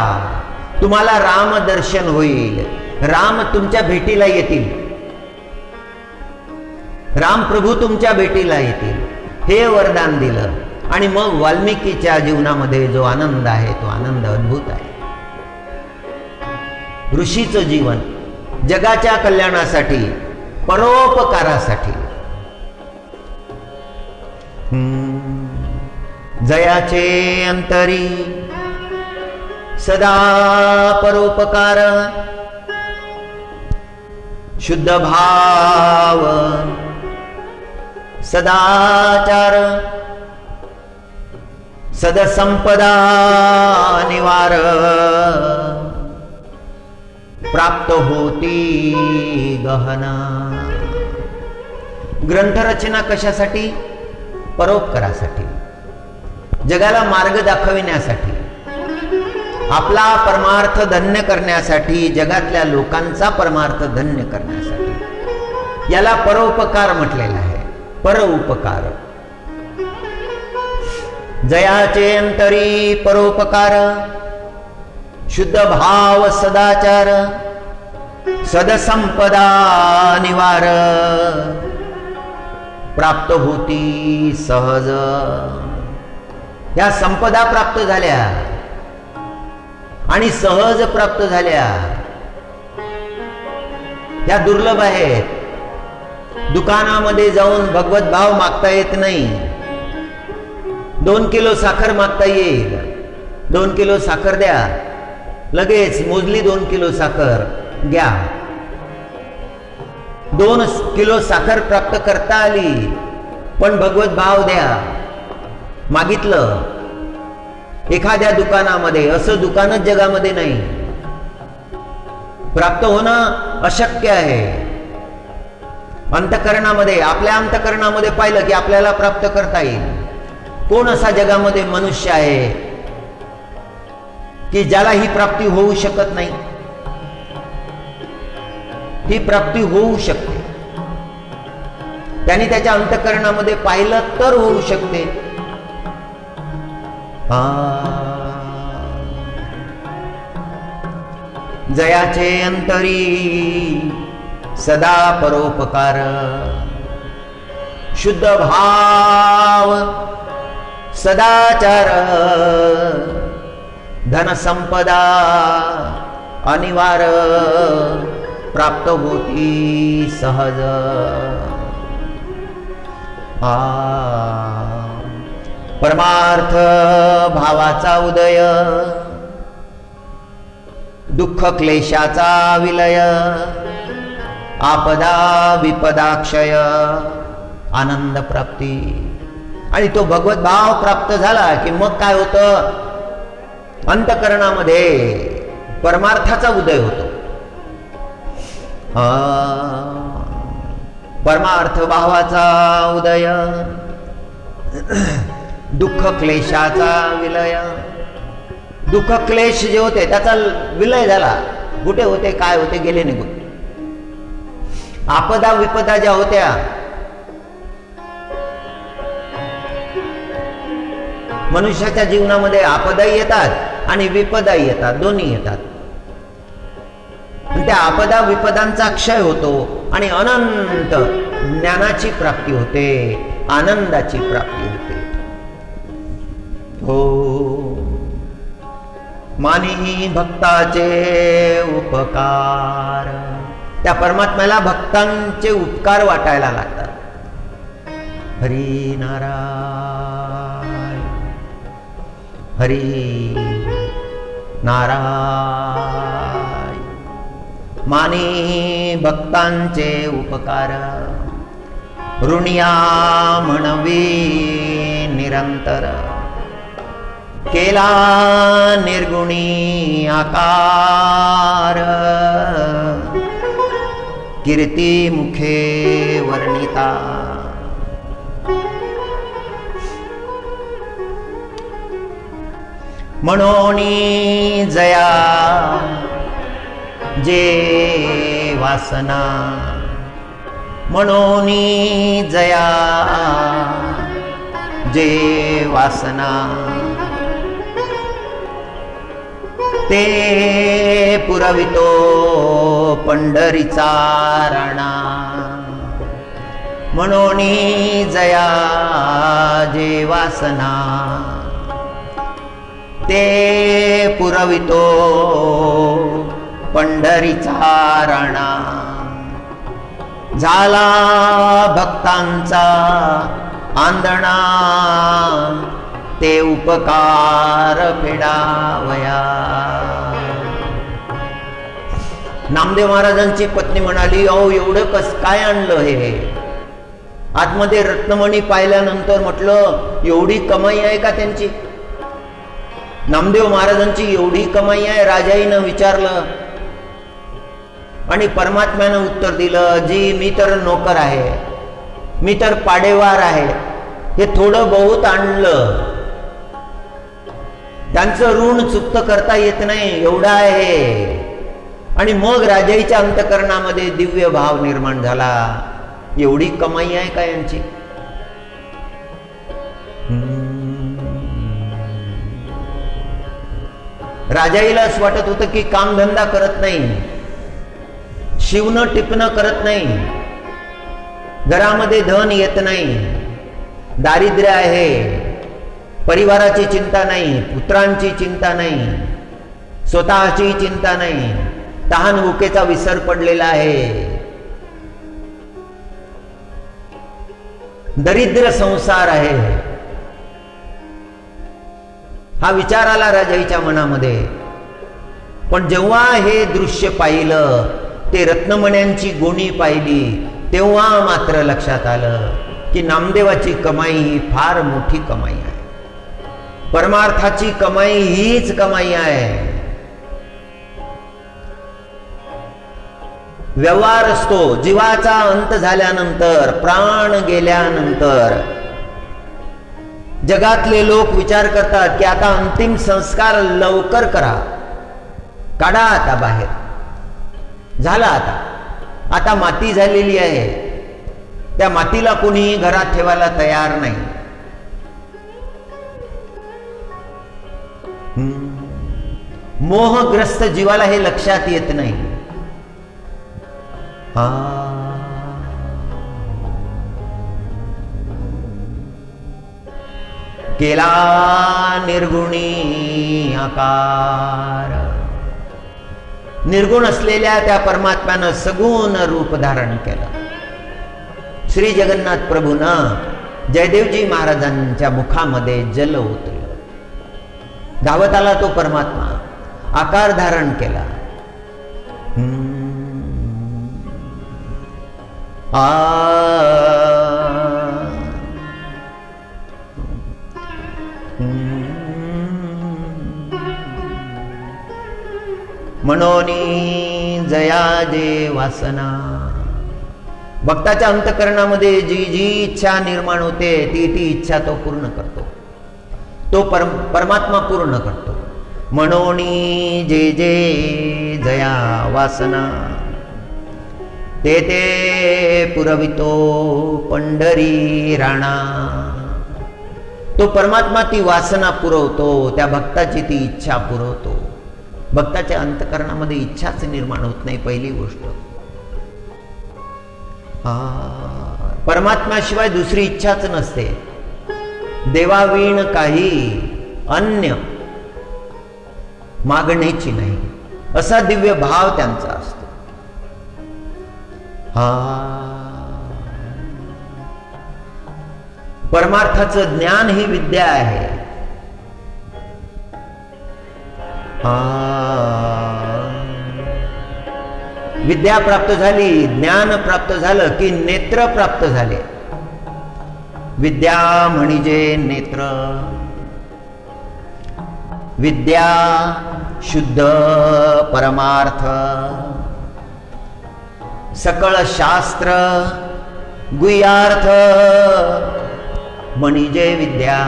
S1: तुम्हाला राम दर्शन होईल. राम तुमच्या भेटीला येतील. राम प्रभू तुमच्या भेटीला येतील. हे वरदान दिलं. आणि मग वाल्मिकीच्या जीवनामध्ये जो आनंद आहे, तो आनंद अद्भुत आहे. ऋषीचं जीवन जगाच्या कल्याणासाठी, परोपकारासाठी. जयाचे अंतरी सदा परोपकार, शुद्ध भाव सदाचार, सदसंपदा निवार, प्राप्त होती गहना. ग्रंथरचना कशासाठी? परोपकारासाठी, जगाला मार्ग दाखविण्यासाठी, आपला परमार्थ धन्य करण्यासाठी, जगातल्या लोकांचा परमार्थ धन्य करण्यासाठी. याला परोपकार म्हटलेला आहे. परोपकार. जयाचे अंतरी परोपकार, शुद्ध भाव सदाचार, सदसंपदा निवार, प्राप्त होती सहज. या संपदा प्राप्त झाल्या आणि सहज प्राप्त झाल्या. या दुर्लभ आहेत. दुकानामध्ये जाऊन भगवत भाव मागता येत नाही. 2 किलो साखर मागता येईल. 2 किलो साखर द्या. लगेच मोजली 2 किलो साखर घ्या. 2 किलो साखर प्राप्त करता आली, पण भगवत भाव द्या मागितलं. एखाद्या दुकानामध्ये, असं दुकानच जगामध्ये नाही. प्राप्त होणं अशक्य आहे. अंतकरणामध्ये, आपल्या अंतकरणामध्ये पाहिलं की आपल्याला प्राप्त करता येईल. कोण असा जगामध्ये मनुष्य आहे की ज्याला ही प्राप्ती होऊ शकत नाही? ही प्राप्ती होऊ शकते. त्याने त्याच्या अंतकरणामध्ये पाहिलं तर होऊ शकते. जयाचे अंतरी सदा परोपकार, शुद्ध भाव सदाचार, धन संपदा अनिवार, प्राप्त होती सहज. परमार्थ भावाचा उदय, दुःख क्लेशाचा विलय, आपदा विपदाक्षय, आनंद प्राप्ती. आणि तो भगवत भाव प्राप्त झाला की मग काय होतं? अंतकरणामध्ये परमार्थाचा उदय होतो. परमार्थ भावाचा उदय, दुःख क्लेशाचा विलय. दुःख क्लेश जे होते त्याचा विलय झाला. कुठे होते, काय होते, गेले निघून. आपदा विपदा ज्या होत्या, मनुष्याच्या जीवनामध्ये आपदाही येतात आणि विपदाही येतात, दोन्ही येतात. त्या आपदा विपदांचा क्षय होतो आणि अनंत ज्ञानाची प्राप्ती होते, आनंदाची प्राप्ती होते. हो मानी भक्ताचे उपकार. त्या परमात्म्याला भक्तांचे उपकार वाटायला लागतात. हरी नारायण हरी नारायण. मानी भक्तांचे उपकार ऋणिया म्हणवी निरंतर. केला निर्गुणी आकार कीर्ती मुखे वर्णिता. म्हणोनी जया जे वासना. म्हणोनी जया जे वासना. ते पुरवितो पंढरीचा राणा. म्हणोनी जया जे वासना. ते पुरवितो पंढरीचा राणा. झाला भक्तांचा आंदणा. ते उपकार फेडावया. नामदेव महाराजांची पत्नी म्हणाली, अहो एवढं कस काय आणलं हे. आतमध्ये रत्नमणी पाहिल्यानंतर म्हटलं एवढी कमाई आहे का त्यांची. नामदेव महाराजांची एवढी कमाई आहे राजाईनं विचारलं. आणि परमात्म्यानं उत्तर दिलं, जी मी तर नोकर आहे, मी तर पाडेवार आहे, हे थोडं बहुत आणलं. त्यांचं ऋण चुकतं करता येत नाही एवढं आहे. आणि मग राजाईच्या अंतकरणामध्ये दिव्य भाव निर्माण झाला. एवढी कमाई आहे का यांची. राजाईला असं वाटत होतं की कामधंदा करत नाही, शिवणं टिपणं करत नाही, घरामध्ये धन येत नाही, दारिद्र्य आहे, परिवाराची चिंता नाही, पुत्रांची चिंता नाही, स्वतःची चिंता नाही, तहान भुकेचा विसर पडलेला आहे. दरिद्र संसार आहे. हा विचार आला राजाईच्या मनामध्ये. पण जेव्हा हे दृश्य पाहिलं, ते रत्नमण्यांची गोणी पाहिली, तेव्हा मात्र लक्षात आलं की नामदेवाची कमाई ही फार मोठी कमाई आहे. परमार्थाची कमाई हीच कमाई आहे. व्यवहार असतो जीवाचा अंत झाल्यानंतर, प्राण गेल्यानंतर. जगातले लोक विचार करतात की आता अंतिम संस्कार लवकर करा, काढा आता बाहेर. झाला आता माती झालेली आहे. त्या मातीला कोणीही घरात ठेवायला तयार नाही. मोहग्रस्त जीवाला हे लक्षात येत नाही. केला निर्गुणी आकार. निर्गुण असलेल्या त्या परमात्म्यानं सगुण रूप धारण केलं. श्री जगन्नाथ प्रभूनं जयदेवजी महाराजांच्या मुखामध्ये जल उतरलं. धावत आला तो परमात्मा, आकार धारण केला. मनोनी जया जे वासना. भक्ताच्या अंतकरणामध्ये जी जी इच्छा निर्माण होते ती ती इच्छा तो पूर्ण करतो. तो परमात्मा पूर्ण करतो. मनोनी जे जे जया वासना. ते ते पुरवितो पंढरी राणा. तो परमात्मा ती वासना पुरवतो, त्या भक्ताची ती इच्छा पुरवतो. भक्ताच्या अंतकरणामध्ये इच्छाच निर्माण होत नाही पहिली गोष्ट. परमात्म्याशिवाय दुसरी इच्छाच नसते. देवावीण काही अन्य मागण्याची नाही, असा दिव्य भाव त्यांचा असतो. परमार्थाचं ज्ञान ही विद्या आहे. विद्या प्राप्त झाली, ज्ञान प्राप्त झालं की नेत्र प्राप्त झाले. विद्या म्हणजे नेत्र. विद्या शुद्ध परमार्थ, सकळ शास्त्र गुह्यार्थ म्हणजे विद्या.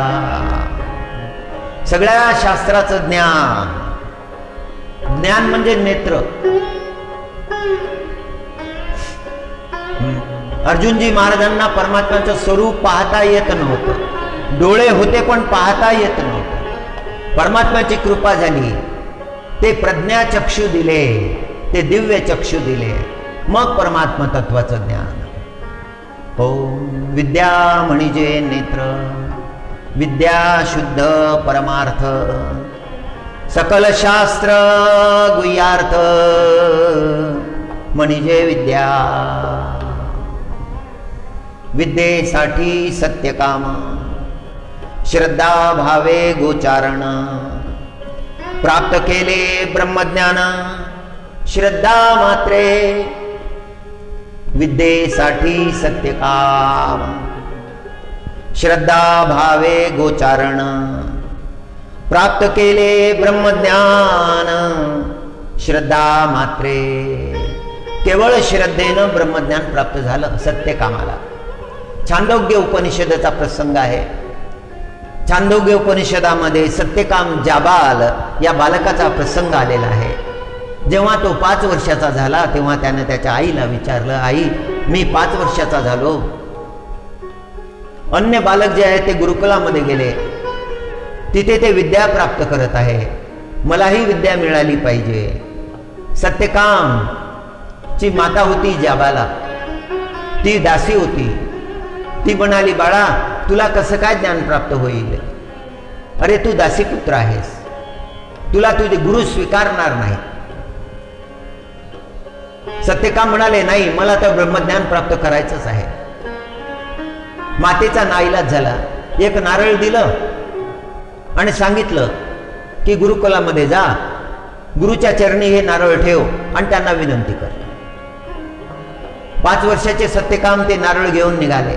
S1: सगळ्या शास्त्राचं ज्ञान. ज्ञान म्हणजे नेत्र. अर्जुनजी महाराजांना परमात्म्याचं स्वरूप पाहता येत नव्हतं. डोळे होते पण पाहता येत नव्हतं. परमात्म्याची कृपा झाली, ते प्रज्ञा चक्षु दिले, ते दिव्य चक्षु दिले, मग परमात्मा तत्वाचं ज्ञान. ओम. विद्या म्हणजे नेत्र. विद्या शुद्ध परमार्थ, सकल शास्त्र गुह्यार्थ म्हणजे विद्या. विद्येसाठी सत्यकाम, श्रद्धा भावे गोचारण. प्राप्त केले ब्रह्मज्ञान, श्रद्धा मात्रे. विद्येसाठी सत्यकाम, श्रद्धा भावे गोचारण. प्राप्त केले ब्रह्मज्ञान, श्रद्धा मात्रे. केवळ श्रद्धेनं ब्रह्मज्ञान प्राप्त झालं सत्यकामाला. छांदोग्य उपनिषदाचा प्रसंग आहे. छांदोग्य उपनिषदामध्ये सत्यकाम जाबाल या बालकाचा प्रसंग आलेला आहे. जेव्हा तो 5 वर्षाचा झाला तेव्हा त्याने त्याच्या आईला विचारलं, आई मी 5 वर्षाचा झालो. अन्य बालक जे आहे ते गुरुकुलामध्ये गेले, तिथे ते विद्या प्राप्त करत आहे. मलाही विद्या मिळाली पाहिजे. सत्यकाम ची माता होती जाबाला, ती दासी होती. ती म्हणाली, बाळा तुला कसं काय ज्ञान प्राप्त होईल? अरे तू दासीपुत्र आहेस, तुला तुझे गुरु स्वीकारणार नाही. सत्यकाम म्हणाले, नाही मला तर ब्रह्मज्ञान प्राप्त करायचंच आहे. मातेचा नाईलाज झाला. एक नारळ दिलं आणि सांगितलं की गुरुकुलामध्ये जा, गुरुच्या चरणी हे नारळ ठेव आणि त्यांना विनंती कर. 5 वर्षाचे सत्यकाम ते नारळ घेऊन निघाले.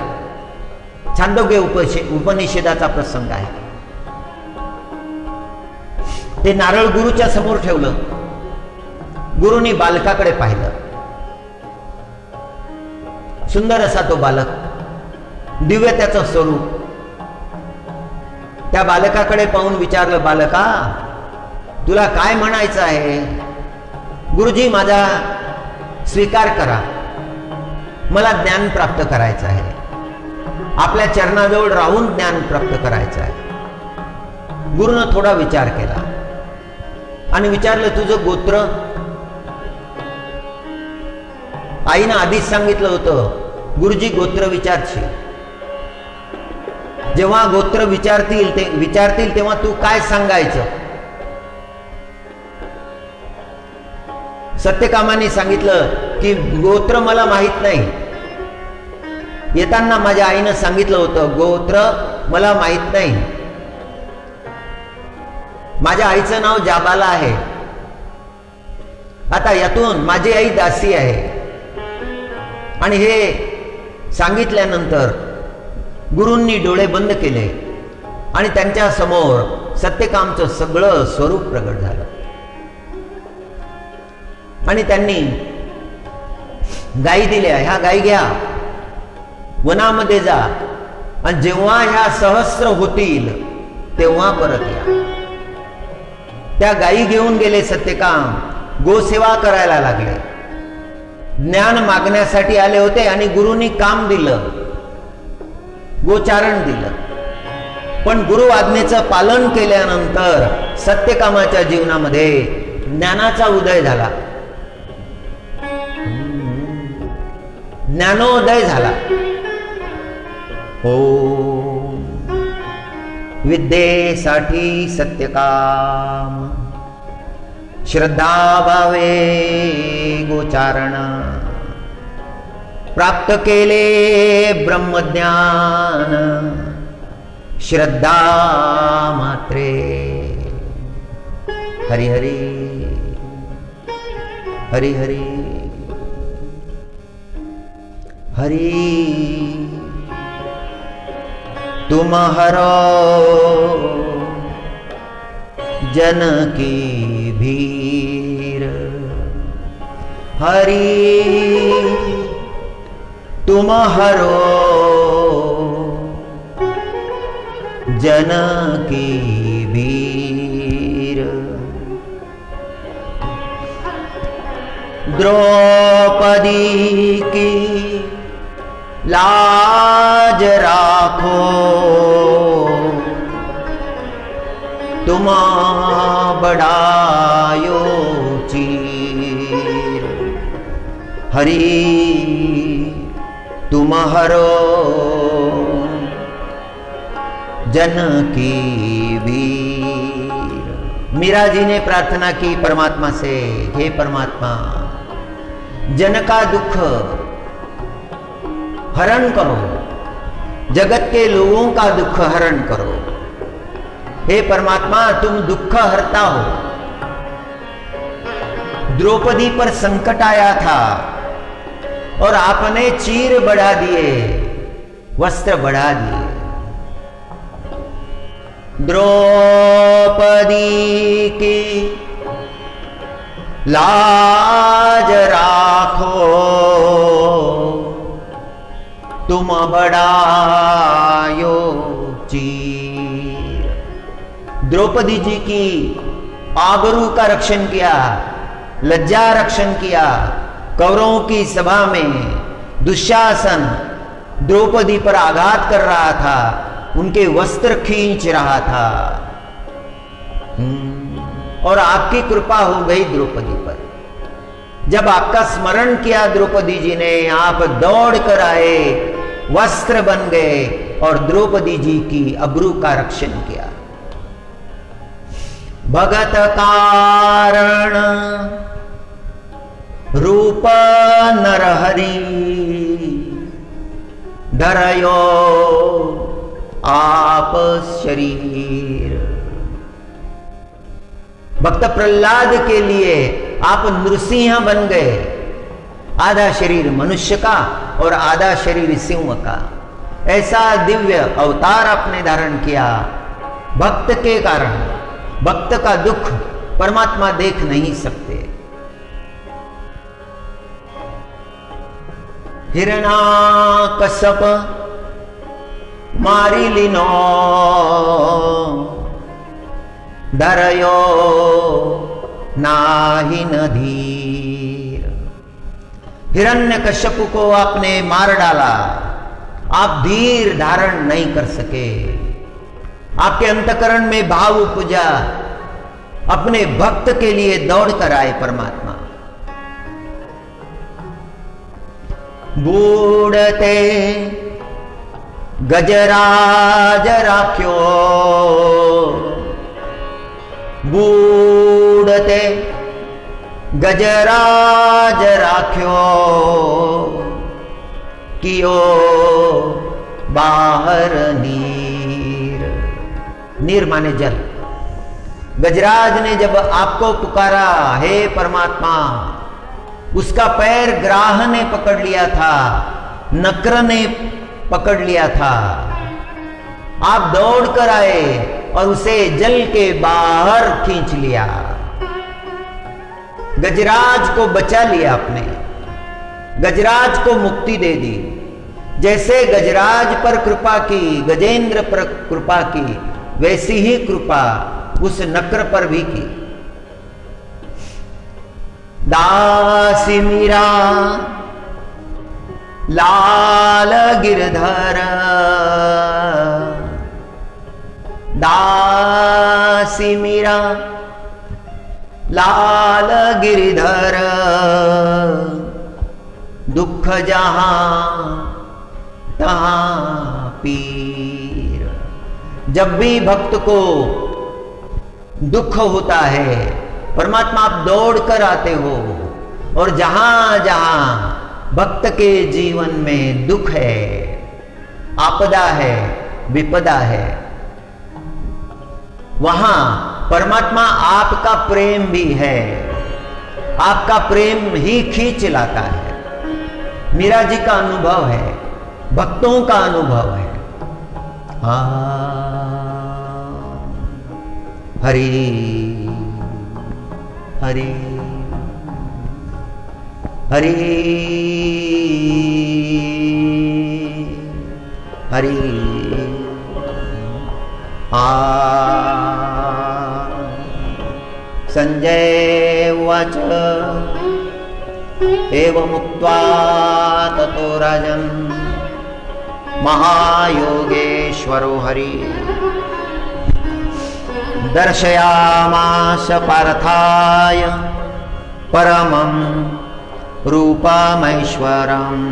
S1: छांदोग्य उपनिषदाचा प्रसंग आहे. ते नारळ गुरुच्या समोर ठेवलं. गुरुनी बालकाकडे पाहिलं. सुंदर असा तो बालक, दिव्य त्याचं स्वरूप. त्या बालकाकडे पाहून विचारलं, बालका तुला काय म्हणायचं आहे? गुरुजी माझा स्वीकार करा, मला ज्ञान प्राप्त करायचं आहे. आपल्या चरणाजवळ राहून ज्ञान प्राप्त करायचं आहे. गुरुनं थोडा विचार केला आणि विचारलं, तुझं गोत्र? आईनं आधीच सांगितलं होतं, गुरुजी गोत्र विचारशील. जेव्हा गोत्र विचारतील तेव्हा तू काय सांगायचं? सत्यकामाने सांगितलं की गोत्र मला माहित नाही. येताना माझ्या आईनं सांगितलं होतं, गोत्र मला माहित नाही. माझ्या आईचं नाव जाबाला आहे. आता यातून माझी आई दासी आहे. आणि हे सांगितल्यानंतर गुरूंनी डोळे बंद केले आणि त्यांच्या समोर सत्यकामचं सगळं स्वरूप प्रगट झालं. आणि त्यांनी गायी दिल्या, ह्या गायी घ्या, वनामध्ये जा आणि जेव्हा ह्या सहस्र होतील तेव्हा परत या. त्या गायी घेऊन गेले सत्यकाम. गोसेवा करायला लागले. ज्ञान मागण्यासाठी आले होते आणि गुरुनी काम दिलं, गोचारण दिलं. पण गुरु आज्ञेचं पालन केल्यानंतर सत्यकामाच्या जीवनामध्ये ज्ञानाचा उदय झाला, ज्ञानोदय झाला. ओम. विद्येसाठी सत्यकाम, श्रद्धा भावे गोचारण. प्राप्त केले ब्रह्मज्ञान, श्रद्धा मात्रे. हरि हरि हरि हरि हरि। तुम हरो जन की भीर, हरि तुम हरो जन की भीर। द्रौपदी की लाज राखो, तुम बढ़ायो चीर, हरि तुम हरो जन की वीर। मीरा जी ने प्रार्थना की परमात्मा से, हे परमात्मा जन का दुख हरण करो, जगत के लोगों का दुख हरण करो। हे परमात्मा तुम दुख हरता हो। द्रौपदी पर संकट आया था और आपने चीर बढ़ा दिए, वस्त्र बढ़ा दिए। द्रौपदी की लाज राखो, तुम बढ़ायो चीर। द्रौपदी जी की आबरू का रक्षण किया, लज्जा रक्षण किया। कौरवों की सभा में दुशासन द्रौपदी पर आघात कर रहा था, उनके वस्त्र खींच रहा था और आपकी कृपा हो गई द्रौपदी पर। जब आपका स्मरण किया द्रौपदी जी ने, आप दौड़ कर आए, वस्त्र बन गए और द्रौपदी जी की अब्रू का रक्षण किया। भगत कारण रूप नरहरि, धरयो आप शरीर। भक्त प्रहलाद के लिए आप नृसिंह बन गए, आधा शरीर मनुष्य का और आधा शरीर सिंह का। ऐसा दिव्य अवतार आपने धारण किया भक्त के कारण। भक्त का दुख परमात्मा देख नहीं सकते। हिरण्याकश्यप मारी लीनो, धरयो नाहि नधीर। हिरण्यकश्यप को आपने मार डाला, आप धीर धारण नहीं कर सके। आपके अंतकरण में भाव उपजा, अपने भक्त के लिए दौड़ कर आए परमात्मा। बूढ़ते गजराज राख्यो, बूढ़ते गजराज राख्यो, कियो बाहर नीर। नीर माने जल। गजराज ने जब आपको पुकारा, हे परमात्मा, उसका पैर ग्राह ने पकड़ लिया था, नक्र ने पकड़ लिया था। आप दौड़ कर आए और उसे जल के बाहर खींच लिया। गजराज को बचा लिया आपने, गजराज को मुक्ति दे दी। जैसे गजराज पर कृपा की, गजेंद्र पर कृपा की, वैसी ही कृपा उस नक्र पर भी की। दासी मीरा लाल गिरधर, दासी मीरा लाल गिरधर, दुख जहां तहां पीर। जब भी भक्त को दुख होता है, परमात्मा आप दौड़ कर आते हो और जहां जहां भक्त के जीवन में दुख है, आपदा है, विपदा है, वहां परमात्मा आपका प्रेम भी है, आपका प्रेम ही खींच लाता है। मीरा जी का अनुभव है, भक्तों का अनुभव है। हरि हरि हरि हरि। संजय उवाच एवमुक्त्वा ततो राजन् महायोगेश्वरो हरि दर्शयामास पार्थाय परमं रूपमैश्वरम्।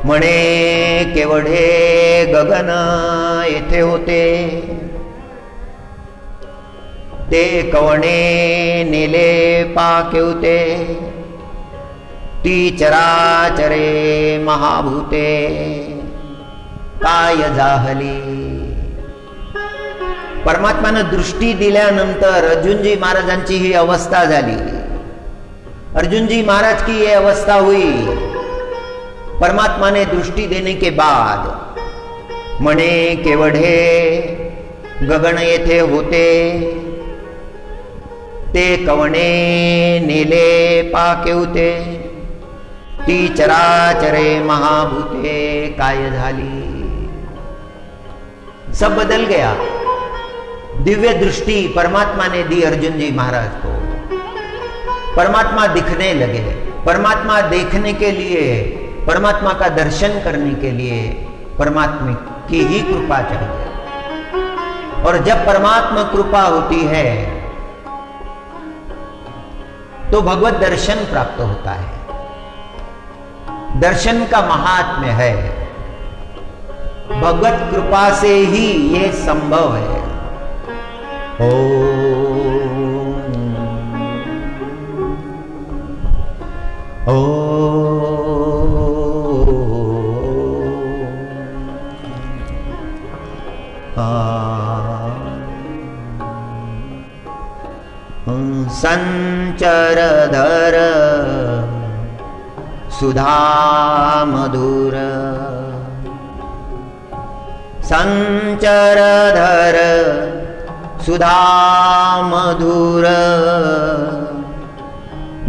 S1: म्हणे केवढे गगन येथे होते, ते कवणे नेले पाकेवते, ती चराचरे महाभूते काय जाहली। परमात्मानं दृष्टी दिल्यानंतर अर्जुनजी महाराजांची ही अवस्था झाली। अर्जुनजी महाराज की ये अवस्था हुई परमात्मा ने दृष्टि देने के बाद। म्हणे केवढे गगन येथे होते, ते कवणे नेले पाकेवते, ती चराचरे महाभूते काय झाली। सब बदल गया। दिव्य दृष्टि परमात्मा ने दी अर्जुन जी महाराज को। परमात्मा दिखने लगे। परमात्मा देखने के लिए, परमात्मा का दर्शन करने के लिए परमात्मा की ही कृपा चाहिए। और जब परमात्मा कृपा होती है तो भगवत दर्शन प्राप्त होता है। दर्शन का महात्म्य है, भगवत कृपा से ही ये संभव है। संचरधर सुधा मधुर, संचरधर सुधा मधुर,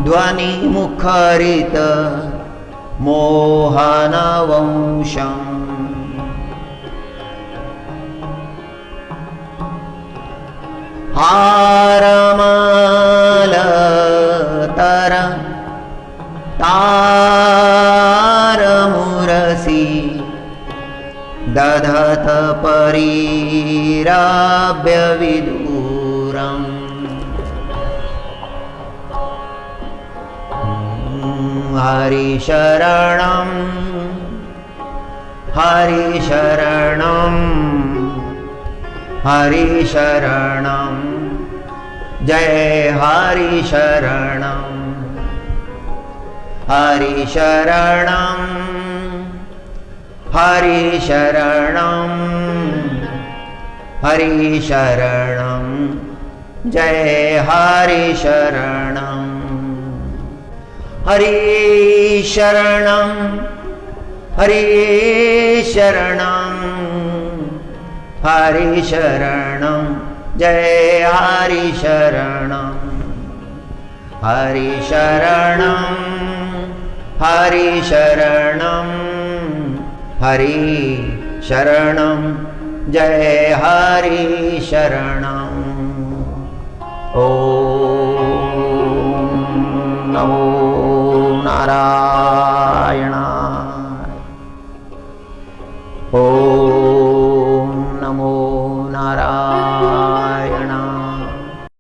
S1: ध्वनि मुखरित मोहन वंशम। हारमल तर तार मुरसी, दधत परीराभ्य विदूरम्। हरि शरणं हरि शरणं हरि शरणं, जय हरि शरणं हरि शरणं हरि शरणं हरि शरणं, जय हरि शरणं हरि शरणं हरि शरणं हरि शरणं, जय हरि शरणं हरि शरणं हरि शरणं हरि शरणं, जय हरि शरणं। ओम नमो नारायण।